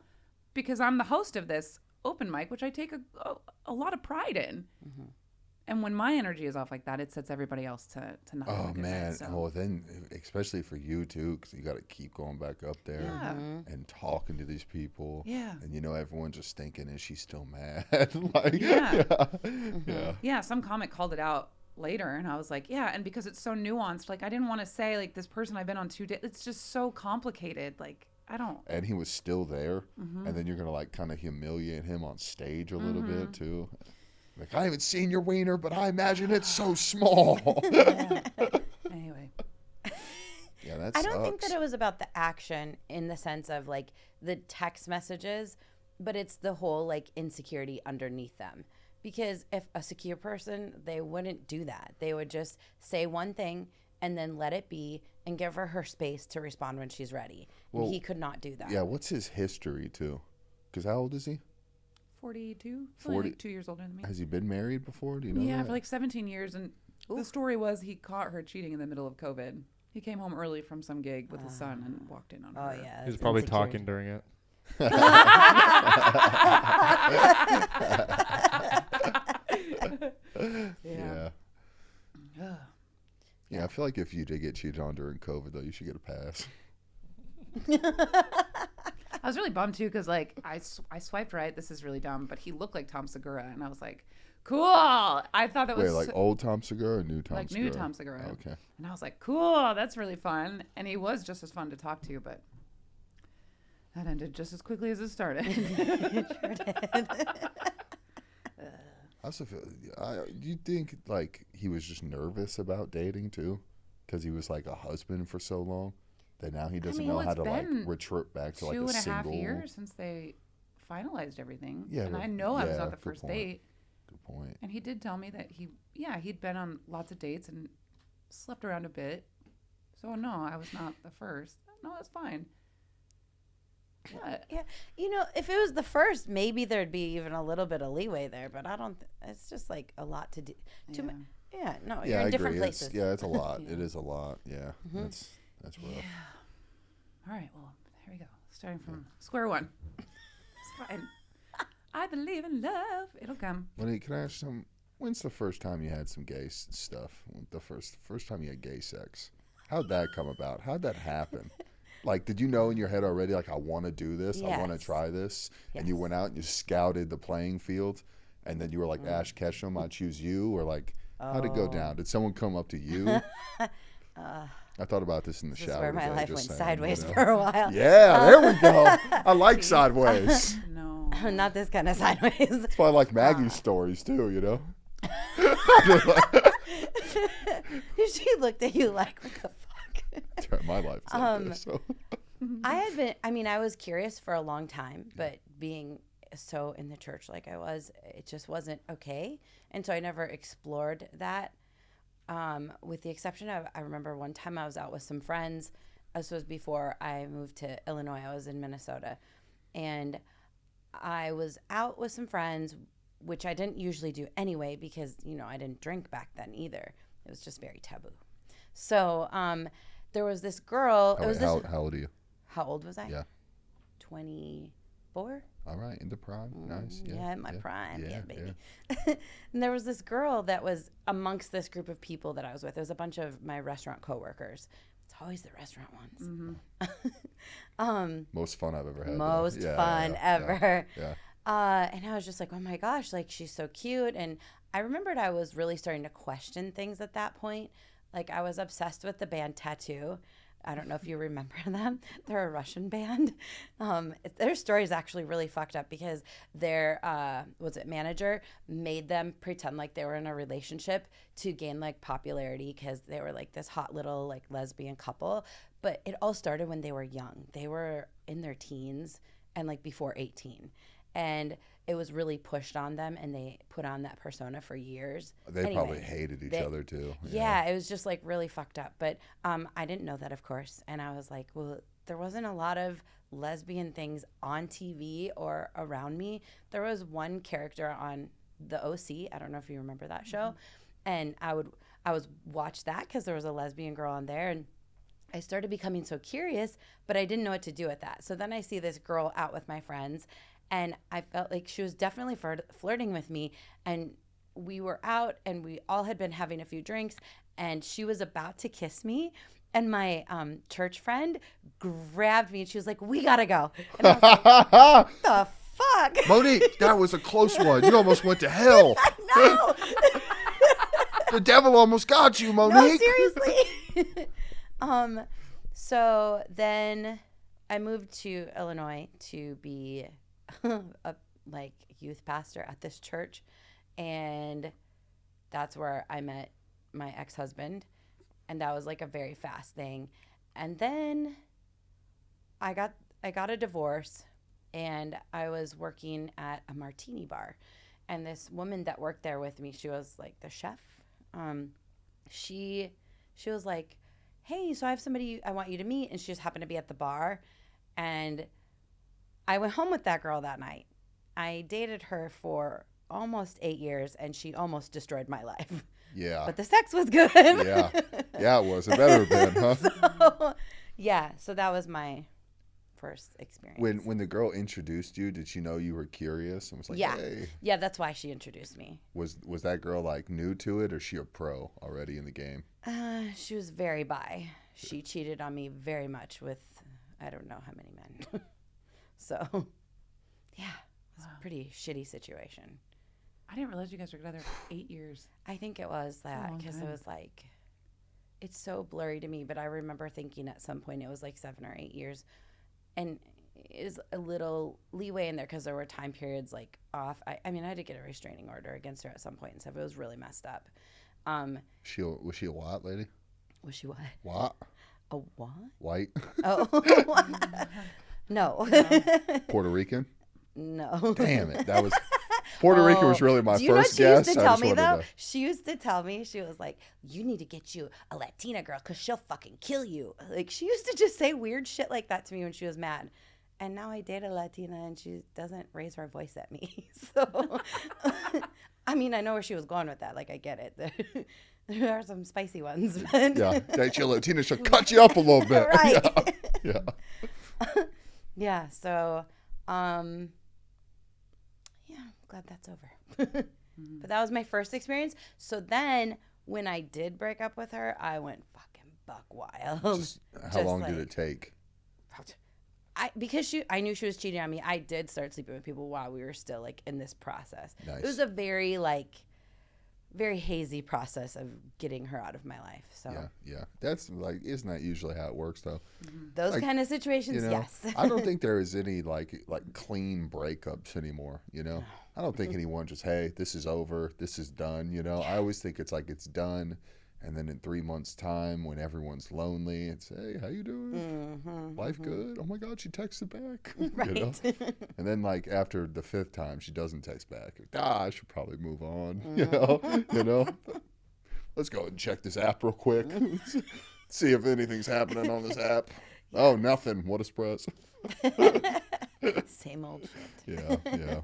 because I'm the host of this open mic, which I take a lot of pride in. And when my energy is off like that, it sets everybody else to not have a Oh, good man. night, so. Oh, then, especially for you, too, because you got to keep going back up there Yeah. and talking to these people. Yeah. And, you know, everyone's just thinking, is she still mad? Like, Yeah. yeah. Yeah, some comic called it out later, and I was like, yeah, and because it's so nuanced, like I didn't want to say like this person I've been on 2 dates. It's just so complicated. Like I don't. And he was still there, Mm-hmm. and then you're gonna like kind of humiliate him on stage a little bit too. Like I haven't seen your wiener, but I imagine it's so small. Anyway, Yeah, that I don't think sucks. that it was about the action in the sense of like the text messages, but it's the whole like insecurity underneath them. Because if a secure person, they wouldn't do that. They would just say one thing and then let it be and give her space to respond when she's ready. Well, and he could not do that. Yeah, what's his history too? Because how old is he? 42, 40 like 2 years older than me. Has he been married before? Do you know? Yeah, that? for like 17 years, and the story was he caught her cheating in the middle of COVID. He came home early from some gig with his son and walked in on Oh, her. yeah. He's that's probably insecurity. talking during it. Yeah. Yeah. Yeah, I feel like if you did get cheated on during COVID, though, you should get a pass. I was really bummed too because like I swiped right. This is really dumb, but he looked like Tom Segura, and I was like, cool. I thought that was Wait, like old Tom Segura or new Tom like Segura? new Tom Segura. Okay. And I was like, cool, that's really fun. And he was just as fun to talk to, but that ended just as quickly as it started. I also feel. Do you think like he was just nervous about dating too, because he was like a husband for so long that now he doesn't know how it's to like been retreat back to like Two a and a half single. years since they finalized everything. Yeah, and but- I know I was yeah, not the good first point. date. Good point. And he did tell me that he'd been on lots of dates and slept around a bit. So no, I was not the first. No, that's fine. What? Yeah, you know, if it was the first, maybe there'd be even a little bit of leeway there. But I don't. It's just like a lot to do. Yeah. Yeah, no, Yeah, you're I in different agree. places. It's a lot. Yeah. It is a lot. Yeah, Mm-hmm. that's rough. All right, well, here we go. Starting from square one. It's fine. I believe in love. It'll come. Monique, can I ask some? When's the first time you had some gay stuff? The first time you had gay sex? How'd that come about? How'd that happen? Like, did you know in your head already, like, I want to do this, I want to Yes. try this, and you Yes. went out and you scouted the playing field, and then you were like, Ash Ketchum, I choose you, or like, how'd it go down? Did someone come up to you? I thought about this in the This is shower where my today, life just went saying, sideways you know? for a while. Yeah, there we go. I like sideways. No. Not this kind of sideways. That's why I like Maggie's stories too, you know? She looked at you like, what the fuck? My life is like this, so. I was curious for a long time, but being so in the church like I was, it just wasn't okay. And so I never explored that. with the exception of, I remember one time I was out with some friends. This was before I moved to Illinois. I was in Minnesota. And I was out with some friends, which I didn't usually do anyway because, I didn't drink back then either. It was just very taboo. So there was this girl. How old are you? How old was I? Yeah. 24. All right, in the prime. Nice. Yeah, in my prime. Yeah, baby. Yeah. And there was this girl that was amongst this group of people that I was with. There was a bunch of my restaurant coworkers. It's always the restaurant ones. Most fun I've ever had. Most fun ever. Yeah. And I was just like, oh my gosh, like she's so cute. And I remembered I was really starting to question things at that point. Like I was obsessed with the band Tattoo. I don't know if you remember them. They're a Russian band. Their story is actually really fucked up because their manager made them pretend like they were in a relationship to gain like popularity because they were like this hot little like lesbian couple. But it all started when they were young. They were in their teens and like before 18. And it was really pushed on them, and they put on that persona for years. They probably hated each other too. Yeah, it was just like really fucked up. But I didn't know that, of course. And I was like, well, there wasn't a lot of lesbian things on TV or around me. There was one character on the OC. I don't know if you remember that show. And I was watch that because there was a lesbian girl on there, and I started becoming so curious, but I didn't know what to do with that. So then I see this girl out with my friends, and I felt like she was definitely flirting with me. And we were out, and we all had been having a few drinks, and she was about to kiss me. And my church friend grabbed me, and she was like, "We gotta go." And I was like, "What the fuck?" Monique, that was a close one. You almost went to hell. No. The devil almost got you, Monique. No, seriously. So then I moved to Illinois to be a youth pastor at this church, and that's where I met my ex-husband, and that was like a very fast thing. And then I got a divorce, and I was working at a martini bar, and this woman that worked there with me, she was like the chef. She was like, "Hey, so I have somebody I want you to meet," and she just happened to be at the bar, and I went home with that girl that night. I dated her for almost 8 years, and she almost destroyed my life. Yeah. But the sex was good. Yeah. Yeah, it was. It better have been, huh? So that was my first experience. When the girl introduced you, did she know you were curious and was like, hey? Yeah, that's why she introduced me. Was that girl like new to it, or she a pro already in the game? She was very bi. She cheated on me very much with I don't know how many men. So, yeah, it was a pretty shitty situation. I didn't realize you guys were together for 8 years. I think it was that because it was like, it's so blurry to me, but I remember thinking at some point it was like 7 or 8 years. And is a little leeway in there because there were time periods like off. I mean, I did get a restraining order against her at some point and stuff. It was really messed up. Was she a white lady? Was she what? What? A what? White? Oh. No. Puerto Rican? No. Damn it. That was Puerto Rican was really my first guess. She used to tell me though? She used to tell me, she was like, "You need to get you a Latina girl because she'll fucking kill you." Like she used to just say weird shit like that to me when she was mad. And now I date a Latina and she doesn't raise her voice at me. So, I mean, I know where she was going with that. Like, I get it. There are some spicy ones. But yeah, date your Latina, she'll cut you up a little bit. Right. Yeah. Yeah, so, I'm glad that's over. But that was my first experience. So then when I did break up with her, I went fucking buck wild. How long did it take? Because I knew she was cheating on me, I did start sleeping with people while we were still like in this process. Nice. It was a very hazy process of getting her out of my life. So yeah, that's like, isn't that usually how it works though? Those like, kind of situations, yes. I don't think there is any like clean breakups anymore. I don't think anyone just, hey, this is over, this is done. I always think it's like it's done. And then in 3 months' time, when everyone's lonely, it's, hey, how you doing? Life good? Oh, my God, she texted back. Right. And then, like, after the 5th time, she doesn't text back. I should probably move on, let's go and check this app real quick. See if anything's happening on this app. Oh, nothing. What a surprise. Same old shit. Yeah.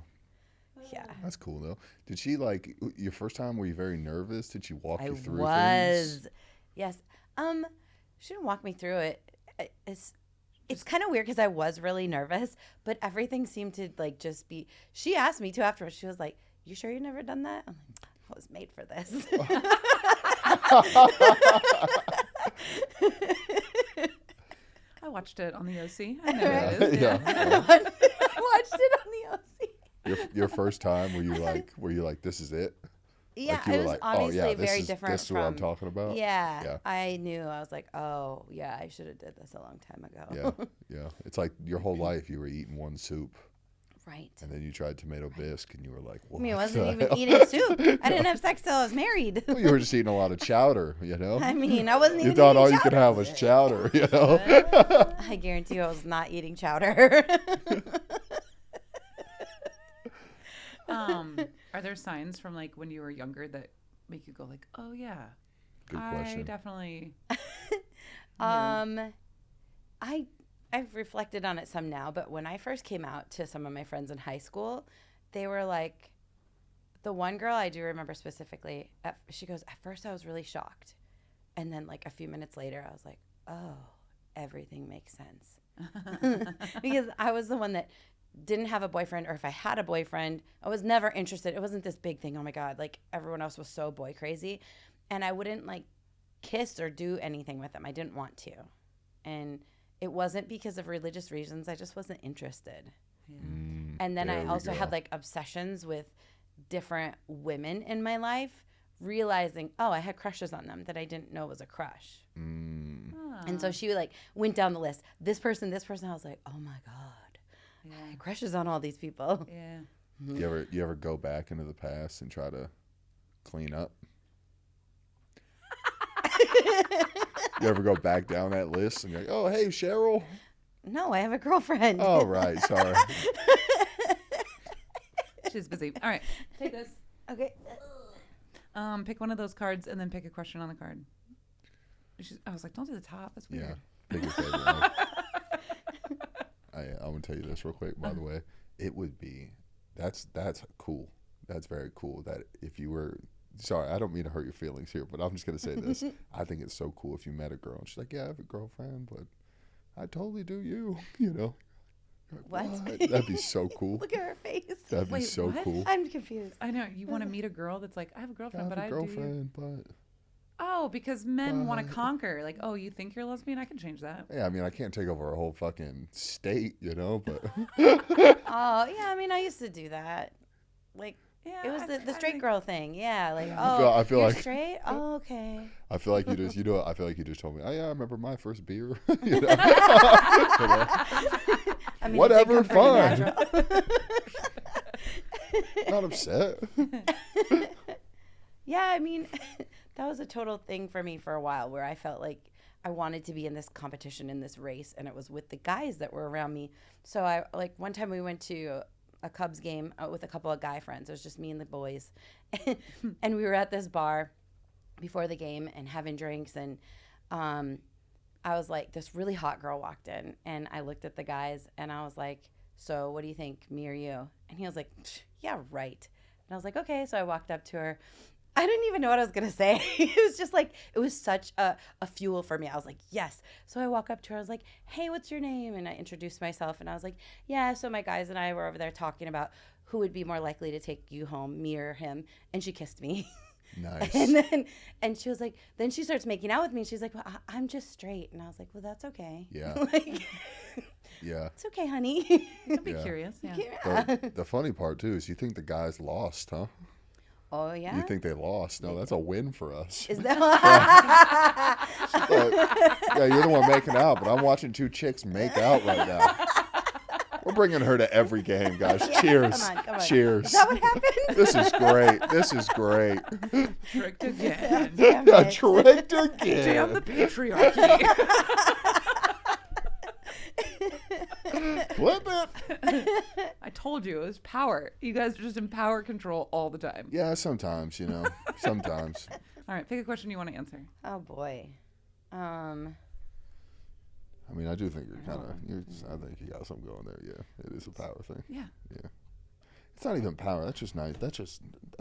Yeah. That's cool though. Did she like your first time? Were you very nervous? Did she walk you through was. things? Yes. She didn't walk me through it. It's kind of weird because I was really nervous, but everything seemed to like just be. She asked me too afterwards. She was like, "You sure you've never done that?" I'm like, "I was made for this." I watched it on the OC. I know what it is. Yeah. I watched it on the OC. Your first time, were you like, this is it? Yeah, Like you it were was like, obviously oh yeah, very different this is from. what I'm talking about. Yeah, I knew. I was like, oh yeah, I should have did this a long time ago. Yeah. It's like your whole life you were eating one soup, Right. and then you tried tomato bisque, and you were like, what? I mean, I the wasn't even hell? eating soup. I didn't have sex till I was married. Well, you were just eating a lot of chowder, you know. I mean, I wasn't You even thought eating all you chowder. could have was chowder, you know. I guarantee you I was not eating chowder. Are there signs from like when you were younger that make you go like, oh yeah, Good question. I definitely. I've reflected on it some now, but when I first came out to some of my friends in high school, they were like, the one girl I do remember specifically, she goes, at first I was really shocked. And then like a few minutes later, I was like, oh, everything makes sense. Because I was the one that didn't have a boyfriend, or if I had a boyfriend, I was never interested. It wasn't this big thing. Oh my God. Like everyone else was so boy crazy. And I wouldn't like kiss or do anything with them. I didn't want to. And it wasn't because of religious reasons. I just wasn't interested. Yeah. And then There I we also go. had like obsessions with different women in my life, realizing, oh, I had crushes on them that I didn't know was a crush. And so she like went down the list. This person. I was like, oh my God, I had crushes on all these people. Yeah. You ever go back into the past and try to clean up? You ever go back down that list and you're like, oh, hey, Cheryl? No, I have a girlfriend. Oh, right. Sorry. She's busy. All right, take this. Okay. Pick one of those cards and then pick a question on the card. I was like, don't do the top. That's weird. Yeah. Pick your favorite one. I'm going to tell you this real quick, by the way. It would be, that's cool. That's very cool that if you were, sorry, I don't mean to hurt your feelings here, but I'm just going to say this. I think it's so cool if you met a girl and she's like, yeah, I have a girlfriend, but I totally do you, you know. You're like, What? That'd be so cool. Look at her face. That'd be Wait, so what? cool. I'm confused. I know you want to meet a girl that's like, I have a I girlfriend, have but a I do. girlfriend, but Oh, because men want to conquer. Like, oh, you think you're lesbian? I can change that. yeah, I mean, I can't take over a whole fucking state, you know, but Oh, yeah, I mean, I used to do that. Like, Yeah, it was I the straight think- girl thing. Yeah, like, I feel you're like- straight? Oh, okay. I feel like you just, I feel like you just told me, oh yeah, I remember my first beer. You know? I mean, Whatever, it did come pretty fine. natural. Not upset. Yeah, I mean, that was a total thing for me for a while where I felt like I wanted to be in this competition, in this race, and it was with the guys that were around me. So I, like, one time we went to a Cubs game with a couple of guy friends. It was just me and the boys. And we were at this bar before the game and having drinks, and I was like, this really hot girl walked in, and I looked at the guys, and I was like, so what do you think, me or you? And he was like, yeah, right. And I was like, okay. So I walked up to her. I didn't even know what I was going to say. It was just like, it was such a fuel for me. I was like, yes. So I walk up to her. I was like, hey, what's your name? And I introduced myself. And I was like, yeah, so my guys and I were over there talking about who would be more likely to take you home, me or him. And she kissed me. Nice. And she was like, then she starts making out with me. She's like, well, I'm just straight. And I was like, well, that's okay. Yeah. Like, Yeah. it's okay, honey. Don't be Yeah. curious. Yeah. Yeah. The funny part too is you think the guys lost, huh? Oh, yeah? You think they lost. No, that's a win for us. Is that Yeah, you're the one making out, but I'm watching two chicks make out right now. We're bringing her to every game, guys. Yes, Cheers. come on. Cheers. Is that what happened? This is great. This is great. Tricked again. Damn Yeah, it. tricked again. Damn the patriarchy. Flip it. I told you it was power. You guys are just in power control all the time. Yeah, sometimes, you know. Sometimes. All right, pick a question you want to answer. Oh boy. I mean, I do think you're kind of. I think you got something going there. Yeah, it is a power thing. Yeah. Yeah. It's not even power. That's just nice. That's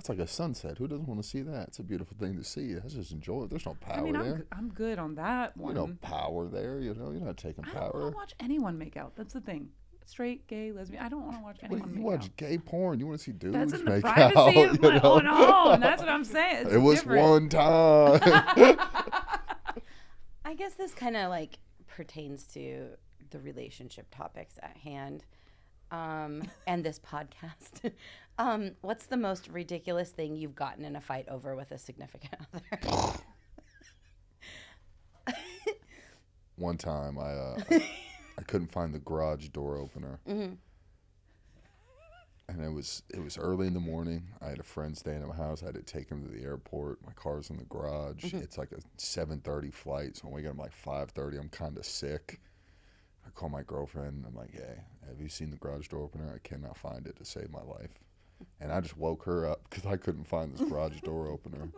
like a sunset. Who doesn't want to see that? It's a beautiful thing to see. Let's just enjoy it. There's no power I mean, there. I'm good on that one. There's no power there. You're not taking I don't power. want to watch anyone make out. That's the thing. Straight, gay, lesbian. I don't want to watch anyone You make watch out. gay porn. You want to see dudes That's in the make privacy out. of my own home. That's what I'm saying. It's It was different. one time. I guess this kind of like pertains to the relationship topics at hand, and this podcast. What's the most ridiculous thing you've gotten in a fight over with a significant other? One time, I couldn't find the garage door opener, and it was early in the morning. I had a friend staying at my house. I had to take him to the airport. My car's in the garage. It's like a 7:30 flight, so I'm waking up like 5:30. I'm kind of sick. I call my girlfriend. I'm like, "Hey, have you seen the garage door opener? I cannot find it to save my life." And I just woke her up because I couldn't find this garage door opener.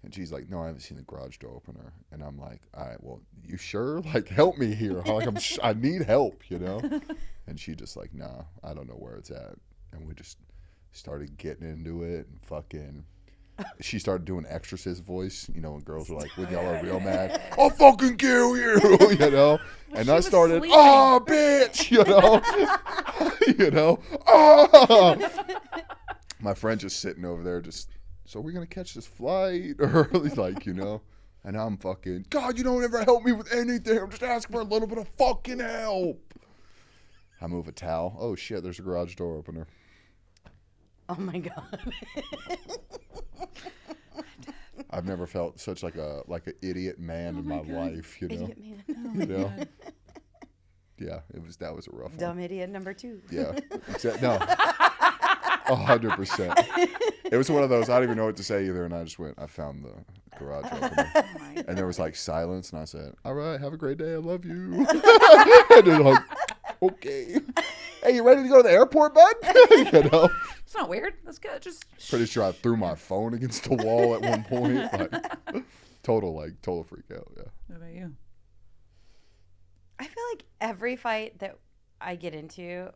And she's like, "No, I haven't seen the garage door opener." And I'm like, "All right, well, you sure? Like, help me here. Like, I need help, you know?" And she just like, "Nah, I don't know where it's at." And we just started getting into it and fucking. She started doing Exorcist voice, you know, when girls are like, when y'all are real mad, "I'll fucking kill you," you know? And I started, sleeping. "Oh, bitch," you know? You know? "Oh!" My friend just sitting over there just, "So we're going to catch this flight?" Or like, you know? And I'm fucking, "God, you don't ever help me with anything. I'm just asking for a little bit of fucking help." I move a towel. Oh, shit, there's a garage door opener. Oh my god. I've never felt such like an idiot man in my life, you know. Idiot man. You know? Yeah, that was a rough one. Dumb idiot number 2. Yeah, no, 100%. It was one of those I didn't even know what to say either, and I just went. I found the garage opener, and there was like silence, and I said, "All right, have a great day. I love you." And they're like, "Okay, hey, you ready to go to the airport, bud?" You know. It's not weird. That's good. Just Pretty sure I threw my phone against the wall at one point. Like, total freak out. Yeah. What about you? I feel like every fight that I get into,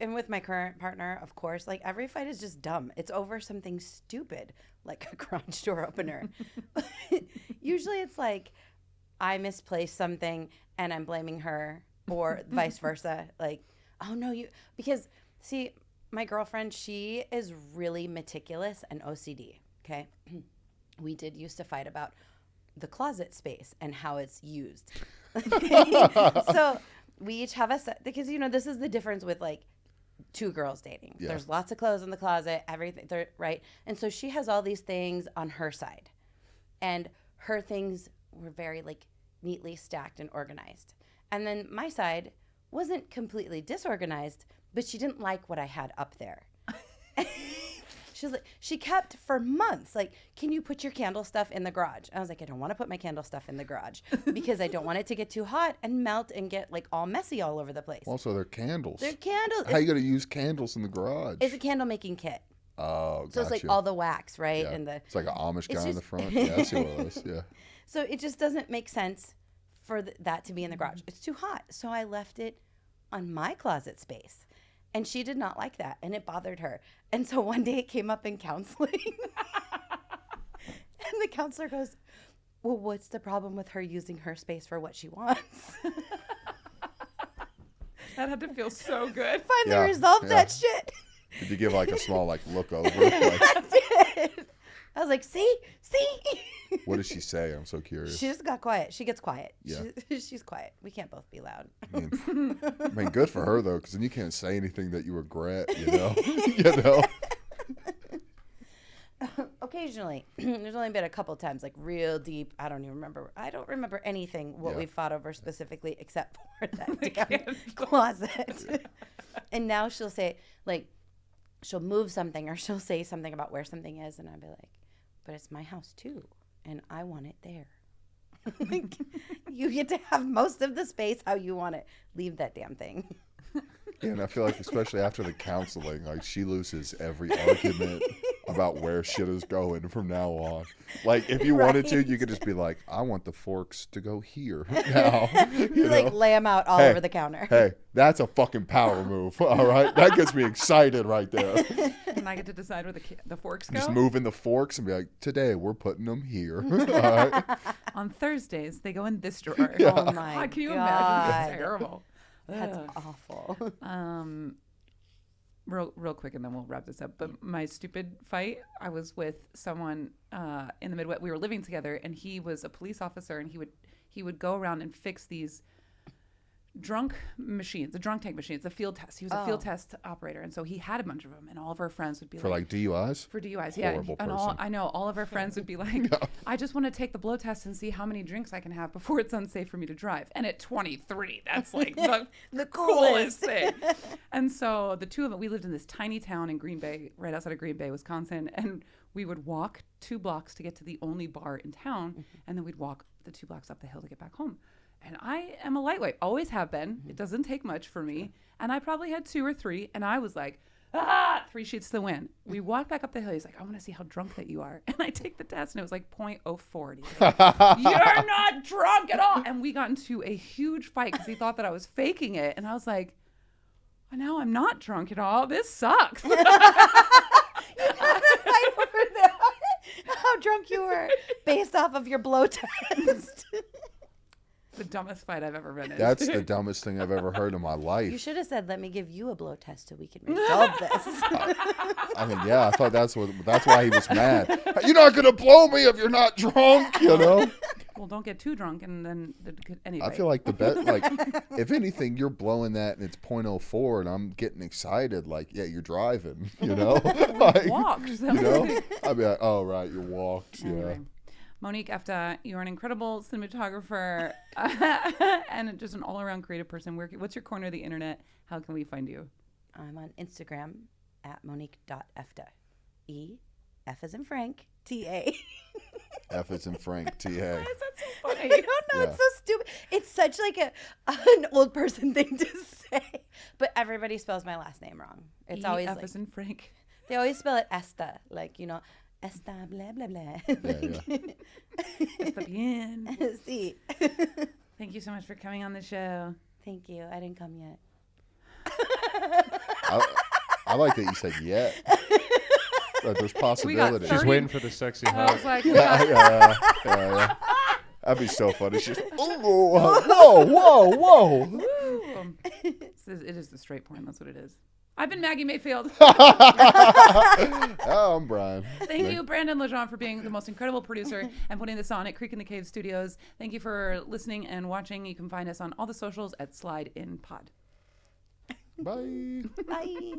and with my current partner, of course, like every fight is just dumb. It's over something stupid, like a garage door opener. Usually it's like I misplaced something and I'm blaming her, or vice versa. Like, "Oh no, because see, my girlfriend, she is really meticulous and OCD, okay? We did used to fight about the closet space and how it's used. So we each have a set, because, you know, this is the difference with like two girls dating. Yeah. There's lots of clothes in the closet, everything, right? And so she has all these things on her side. And her things were very like neatly stacked and organized. And then my side wasn't completely disorganized, but she didn't like what I had up there. She was like, she kept for months, like, "Can you put your candle stuff in the garage?" I was like, "I don't want to put my candle stuff in the garage because I don't want it to get too hot and melt and get like all messy all over the place." Also, they're candles. They're candles. How you gonna use candles in the garage? It's a candle making kit. Oh, So it's like all the wax, right? Yeah. And It's like an Amish guy in the just- front. Yeah, I see what it is. Yeah. So it just doesn't make sense for that to be in the garage. It's too hot. So I left it on my closet space. And she did not like that, and it bothered her. And so one day it came up in counseling. And the counselor goes, "Well, what's the problem with her using her space for what she wants?" That had to feel so good. Finally Yeah, resolved yeah. that shit. Did you give like a small like look over? Like, I did. I was like, see? what did she say? I'm so curious. She just got quiet. She gets quiet. Yeah. She's quiet. We can't both be loud. I mean, good for her though, because then you can't say anything that you regret. You know. You know. Occasionally, there's only been a couple times, like real deep. I don't remember anything what Yeah. we've fought over specifically, except for that damn closet. And now she'll say, like, she'll move something or she'll say something about where something is, and I'll be like, "But it's my house too, and I want it there." Like, you get to have most of the space how you want it. Leave that damn thing. Yeah, and I feel like especially after the counseling, like she loses every argument. about where shit is going from now on. Like, if you wanted to, you could just be like, I want the forks to go here now. You like lay them out all over the counter. Hey, that's a fucking power move. All right, that gets me excited right there. And I get to decide where the forks go. Just moving the forks and be like, today we're putting them here. All right. On Thursdays, they go in this drawer. Oh my God, can you God. imagine? That's terrible. That's Ugh. awful. Real quick, and then we'll wrap this up. But my stupid fight, I was with someone in the Midwest. We were living together, and he was a police officer, and he would go around and fix these drunk machines, the drunk tank machines, the field test. He was a field test operator, and so he had a bunch of them, and all of our friends would be For like DUIs? for DUIs, yeah. Horrible And person. all of our friends would be like, I just want to take the blow test and see how many drinks I can have before it's unsafe for me to drive. And at 23, that's like the coolest thing. And so the two of them, we lived in this tiny town in Green Bay, right outside of Green Bay, Wisconsin, and we would walk 2 blocks to get to the only bar in town, and then we'd walk the 2 blocks up the hill to get back home. And I am a lightweight, always have been. It doesn't take much for me. And I probably had 2 or 3, and I was like, 3 sheets to the wind. We walked back up the hill. He's like, I want to see how drunk that you are. And I take the test, and it was like 0.04. He's like, you're not drunk at all. And we got into a huge fight because he thought that I was faking it. And I was like, well, now I'm not drunk at all. This sucks. How drunk you were based off of your blow test. The dumbest fight I've ever been in. That's the dumbest thing I've ever heard in my life. You should have said, let me give you a blow test so we can resolve this. I mean, yeah, I thought that's why he was mad. You're not gonna blow me if you're not drunk, you know. Well, don't get too drunk, and then anyway. I feel like the best, like, if anything, you're blowing that and it's 0.04, and I'm getting excited. Like, yeah, you're driving, you know. Like, walked. you know, I'd be like, oh right, you walked, Anyway. Monique Efta, you're an incredible cinematographer and just an all-around creative person. What's your corner of the internet? How can we find you? I'm on Instagram at Monique.Efta. F as in Frank, T-A. F as in Frank, T-A. Why is that so I funny? don't know. Yeah. It's so stupid. It's such like an old person thing to say. But everybody spells my last name wrong. It's always F like, as in Frank. they always spell it Esta. Like, you know, Esta blah, blah, blah. Está bien. Sí. Thank you so much for coming on the show. Thank you. I didn't come yet. I like that you said yet. That there's possibilities. She's 30 waiting for the sexy I hug. was like, Yeah. That'd be so funny. She's whoa. It is the straight porn. That's what it is. I've been Maggie Mayfield. Oh, I'm Brian. Thank you, Brandon Legendre, for being the most incredible producer and putting this on at Creek in the Cave Studios. Thank you for listening and watching. You can find us on all the socials at Slide In Pod. Bye. Bye.